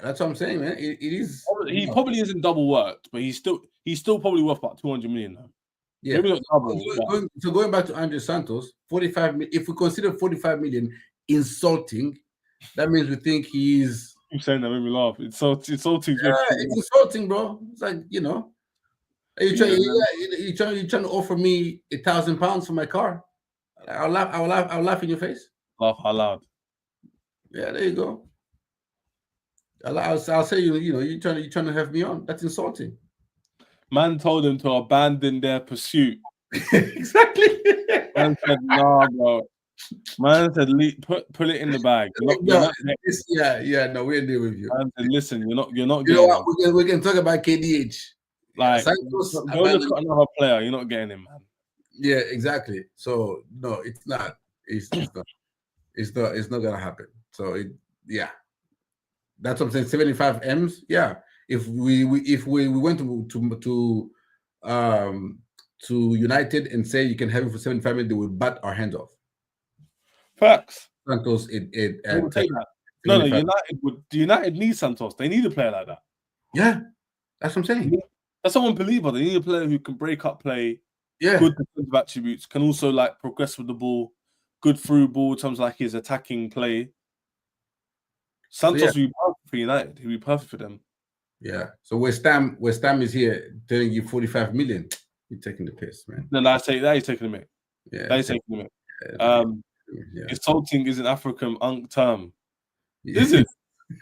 That's what I'm saying, man. It is. He probably isn't double worked, but he's still probably worth about 200 million now. Yeah. Maybe not double. Going back to Andre Santos, 45 million. If we consider 45 million insulting, that means we think he's. Keep saying that, made me laugh. It's insulting. Yeah, it's insulting, bro. It's like, you know, you're trying to offer me £1,000 for my car. I'll laugh in your face. Laugh out loud. Yeah, there you go. I'll say you're trying to have me on. That's insulting. Man told them to abandon their pursuit. Exactly. Man said, "Nah, bro." Man said, "Put it in the bag." No, we ain't dealing with you. Man said, "Listen, you're not." You know what? We can talk about KDH. Like, Santos, go look at another player. You're not getting him, man. Yeah, exactly. So no, it's not. It's not. It's not gonna happen. So that's what I'm saying. 75 M's. Yeah. If we went to United and say you can have it for 75 million, they would bat our hands off. Facts. Santos, No, United need Santos. They need a player like that. Yeah, that's what I'm saying. That's unbelievable. They need a player who can break up play, Yeah. good defensive attributes, can also like progress with the ball, good through ball in terms of like his attacking play. Santos would be perfect for United. He'd be perfect for them. Yeah. So West Ham is here telling you 45 million. You're taking the piss, man. No, that is taking the mic. Yeah. That is taking the mic. Insulting is an African term. Yeah. Is it?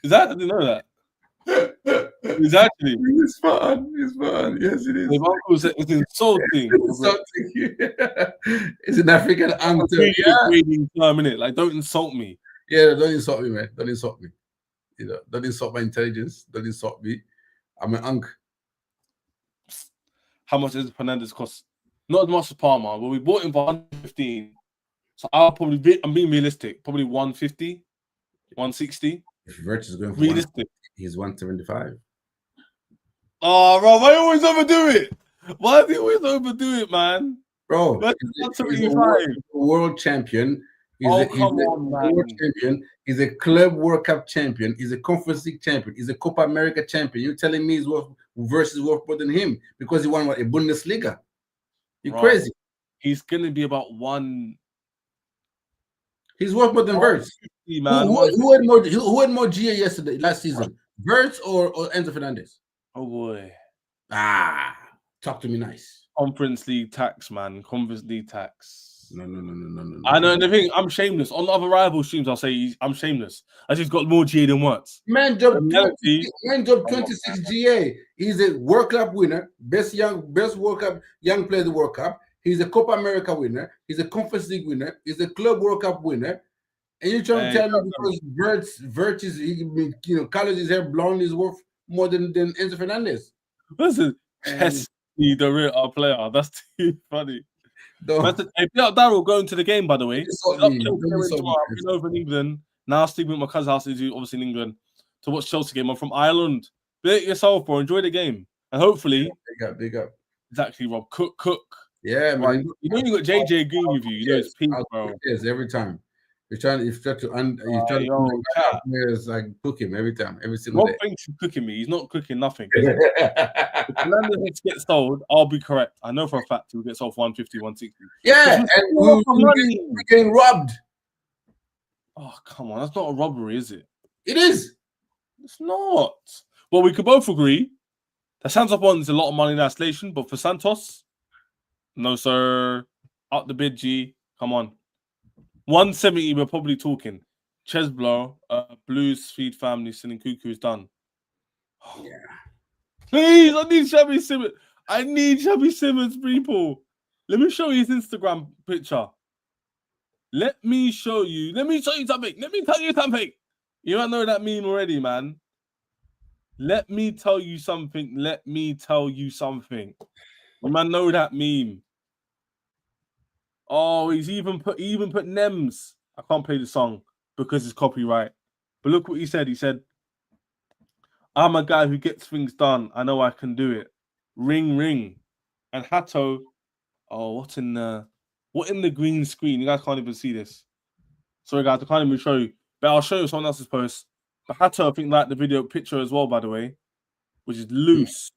Is that? I didn't know that. Exactly. It's fun. It's fun. Yes, it is. If uncle said it's insulting. It's an African term. Degrading term, innit? Like, don't insult me. Yeah, don't insult me, man. Don't insult me. You know, don't insult my intelligence. Don't insult me. I'm an unk. How much does Fernandes cost? Not as much as Palmer, but we bought him for 115. So I'm being realistic. Probably 150, 160. If Virtus is going for realistic, he's 175. Oh, bro, why you always overdo it? Why do you always overdo it, man? Bro, he's a world champion. He's a world champion. He's a Club World Cup champion. He's a Conference League champion. He's a Copa America champion. You're telling me Versus worth more than him because he won a Bundesliga? You're crazy. He's gonna be about one. He's worth more than Verts. Who had more GA last season? Verts or Enzo Fernandez? Oh boy. Talk to me nice. Conference League tax, man. Conference League tax. No. I know, and the thing, I'm shameless. On the other rival streams, I'll say I'm shameless. I just got more GA than once. Man dropped 26 GA. He's a World Cup winner, best World Cup young player of the World Cup. He's a Copa America winner. He's a Conference League winner. He's a Club World Cup winner. And you're trying to tell me because Vert is, colors his hair blonde is worth more than Enzo Fernandez. Listen, Chesney, the real player. That's too funny. Hey, Daryl going to the game, by the way. I've been over in England. Now sleeping at my cousin's house, who's obviously in England, to watch Chelsea game. I'm from Ireland. Be it yourself, bro. Enjoy the game. And hopefully... Big up. Exactly, Rob. Cook. Yeah, man. Right. You got JJ Green with you. You know it's peak, bro. Yes, every time. You're trying to like cook him every time, every single day. Rob thinks he's cooking me. He's not cooking nothing. If Fernandes gets sold, I'll be correct. I know for a fact he'll get sold for 150, 160. Yeah, and we're getting robbed. Oh, come on. That's not a robbery, is it? It is. It's not. Well, we could both agree that Santos wants a lot of money in isolation, but for Santos, no, sir. Up the bid, G. Come on. 170, we're probably talking. Chesblow, Blues, Feed Family, Singing Cuckoo is done. Yeah. Please, I need Shabby Simmons. I need Shabby Simmons, people. Let me show you his Instagram picture. Let me show you something. Let me tell you something. You don't know that meme already, man. Let me tell you something. You man know that meme. Oh, he's even put Nems. I can't play the song because it's copyright. But look what he said. He said, I'm a guy who gets things done. I know I can do it. Ring, ring. And Hato, what in the green screen? You guys can't even see this. Sorry, guys, I can't even show you. But I'll show you someone else's post. But Hato, I think, liked the video picture as well, by the way, which is loose.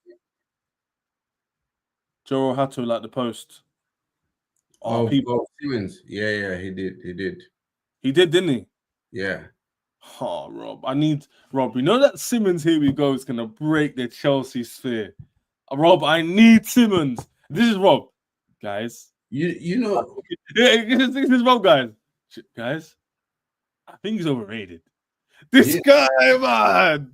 Joe Hato liked the post. People. Simmons. Yeah, he did. He did, didn't he? Yeah. Oh, Rob. You know that Simmons, here we go, is gonna break the Chelsea sphere. Rob, I need Simmons. This is Rob, guys. You know. Yeah, this is Rob, guys. Guys, I think he's overrated. This guy, man.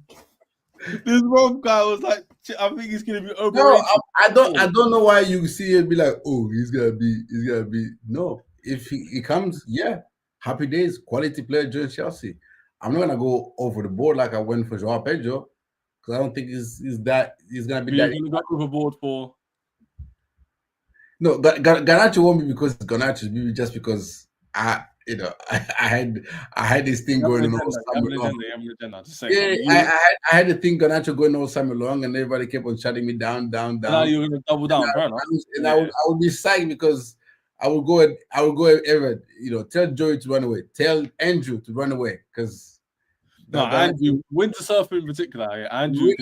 This Rob guy was like, I think he's gonna be overrated. No, I don't know why you see it be like, oh, he's gonna be. No, if he comes, yeah, happy days, quality player joins Chelsea. I'm not gonna go over the board like I went for Joao Pedro because I don't think he's gonna be that. You're gonna go overboard for. No, Garnacho won't be because it's Garnacho. Maybe just because I had this thing going on all summer long. I had the thing Garnacho going all summer long, and everybody kept on shutting me down. Now you're gonna double down, and I would be psyched because I will go ever, tell Joey to run away, tell Andrew to run away because Andrew, windsurf in particular, Andrew.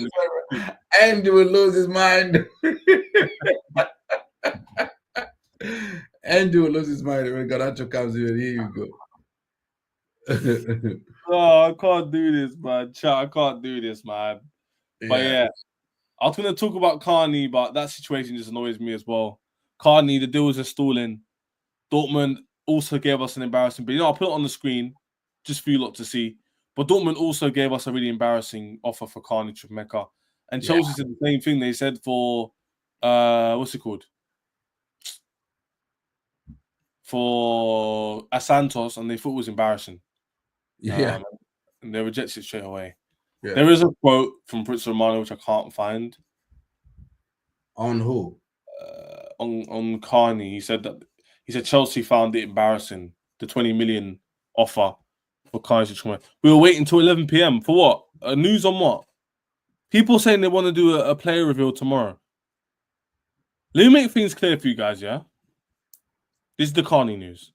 Andy will lose his mind. Andy will lose his mind when Garnacho comes in. Here you go. Oh, I can't do this, man. Chat, I can't do this, man. But yeah, I was going to talk about Carney, but that situation just annoys me as well. Carney, the deal is installing. Dortmund also gave us an embarrassing, but I'll put it on the screen just for you lot to see. But Dortmund also gave us a really embarrassing offer for Carney to Mecca. And Chelsea said the same thing they said for, what's it called? For Santos, and they thought it was embarrassing. Yeah. And they rejected it straight away. Yeah. There is a quote from Prince Romano which I can't find. On who? On Carney, he said Chelsea found it embarrassing, the 20 million offer for Carney. We were waiting until 11 p.m. for what? News on what? People saying they want to do a player reveal tomorrow. Let me make things clear for you guys, yeah? This is the Carney news.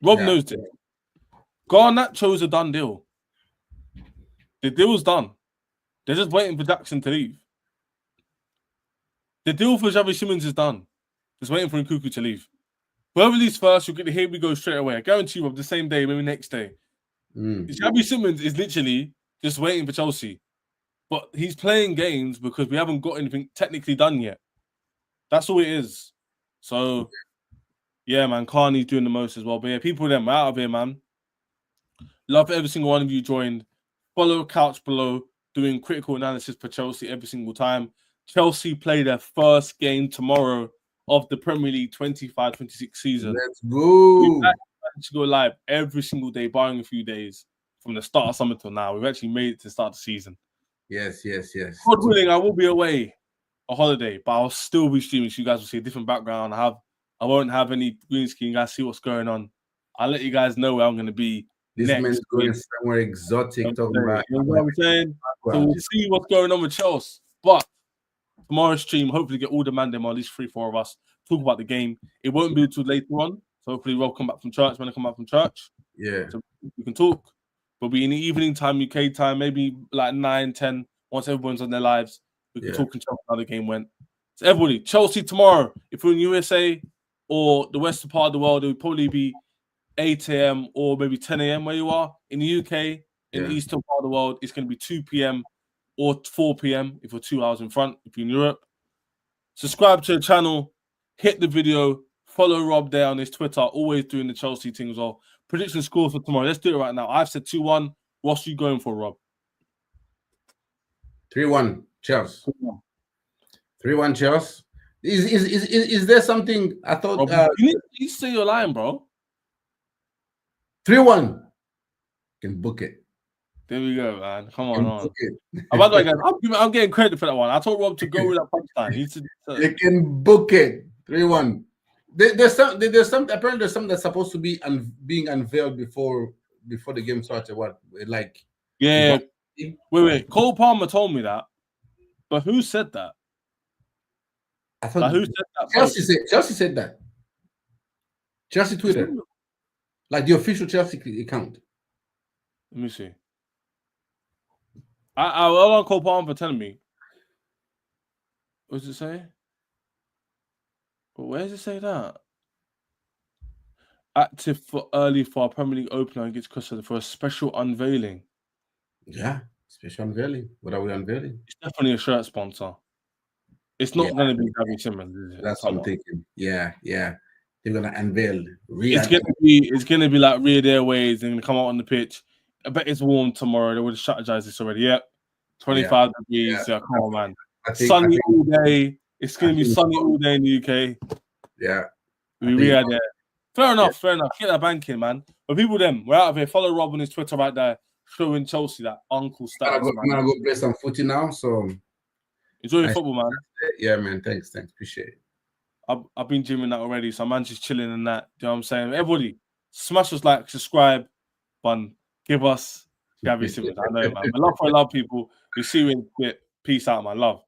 Rob knows this. Garnacho's a done deal. The deal's done. They're just waiting for Jackson to leave. The deal for Xavi Simons is done. Just waiting for Nkunku to leave. Whoever leaves first, you'll get the here we go straight away. I guarantee you, Rob, the same day, maybe next day. Xavi Simons is literally just waiting for Chelsea. But he's playing games because we haven't got anything technically done yet. That's all it is. So, yeah, man, Carney's doing the most as well. But yeah, people them out of here, man. Love every single one of you joined. Follow Couch Below, doing critical analysis for Chelsea every single time. Chelsea play their first game tomorrow of the Premier League 25-26 season. Let's go. We've actually to go live every single day, barring a few days from the start of summer till now. We've actually made it to start the season. Yes. God willing, I will be away a holiday, but I'll still be streaming so you guys will see a different background. I won't have any green screen. You guys see what's going on. I'll let you guys know where I'm going to be. This next man's going somewhere exotic. You know what I'm saying? So we'll see what's going on with Chelsea. But tomorrow's stream, hopefully get all the man them, or at least 3-4 of us, talk about the game. It won't be until later on. So hopefully Rob come back from church when I come back from church. Yeah. So we can talk. We'll be in the evening time, UK time, maybe like 9, 10, once everyone's on their lives. We can talk and talk how the game went. So everybody, Chelsea tomorrow. If you're in USA or the western part of the world, it would probably be 8 a.m. or maybe 10 a.m. where you are. In the UK, in the eastern part of the world, it's going to be 2 p.m. or 4 p.m. if you're 2 hours in front, if you're in Europe. Subscribe to the channel, hit the video, follow Rob there on his Twitter, always doing the Chelsea thing as well. Prediction score for tomorrow. Let's do it right now. I've said 2-1. What's you going for, Rob? 3-1 Chelsea. 3-1 Chelsea. Is there something I thought? Rob, you need to say you're lying, bro. 3-1. Can book it. There we go, man. Come on. By the way, guys, I'm getting credit for that one. I told Rob to go with that punchline. You can book it. 3-1. There's some. Apparently, there's something that's supposed to be being unveiled before the game started. What, like? Yeah. Wait. Cole Palmer told me that, but who said that? I thought who said that? Chelsea said that. Chelsea Twitter, like the official Chelsea account. Let me see. I want Cole Palmer for telling me. What does it say? Where does it say that? Active for early for our Premier League opener against Crystal for a special unveiling. Yeah, special unveiling. What are we unveiling? It's definitely a shirt sponsor. It's not going to be Xavi Simons, is it? That's what I'm thinking. Yeah. They're going to unveil. It's going to be like Red Airways. They're going to come out on the pitch. I bet it's warm tomorrow. They would have strategized this already. Yep. 25 degrees. Yeah, come on, man. Sunny all day. It's going to be sunny all day in the UK. Yeah. We are there. Fair enough. Get that bank in, man. But people, we're out of here. Follow Rob on his Twitter right there, showing Chelsea that uncle status. I'm going to go play some footy now. So enjoy your football, man. Yeah, man. Thanks. Appreciate it. I've been gymming that already, so I'm just chilling and that. You know what I'm saying? Everybody, smash us like, subscribe, button, give us Xavi Simons. I know, man. But love for love, people. We see you in a bit. Peace out, man. Love.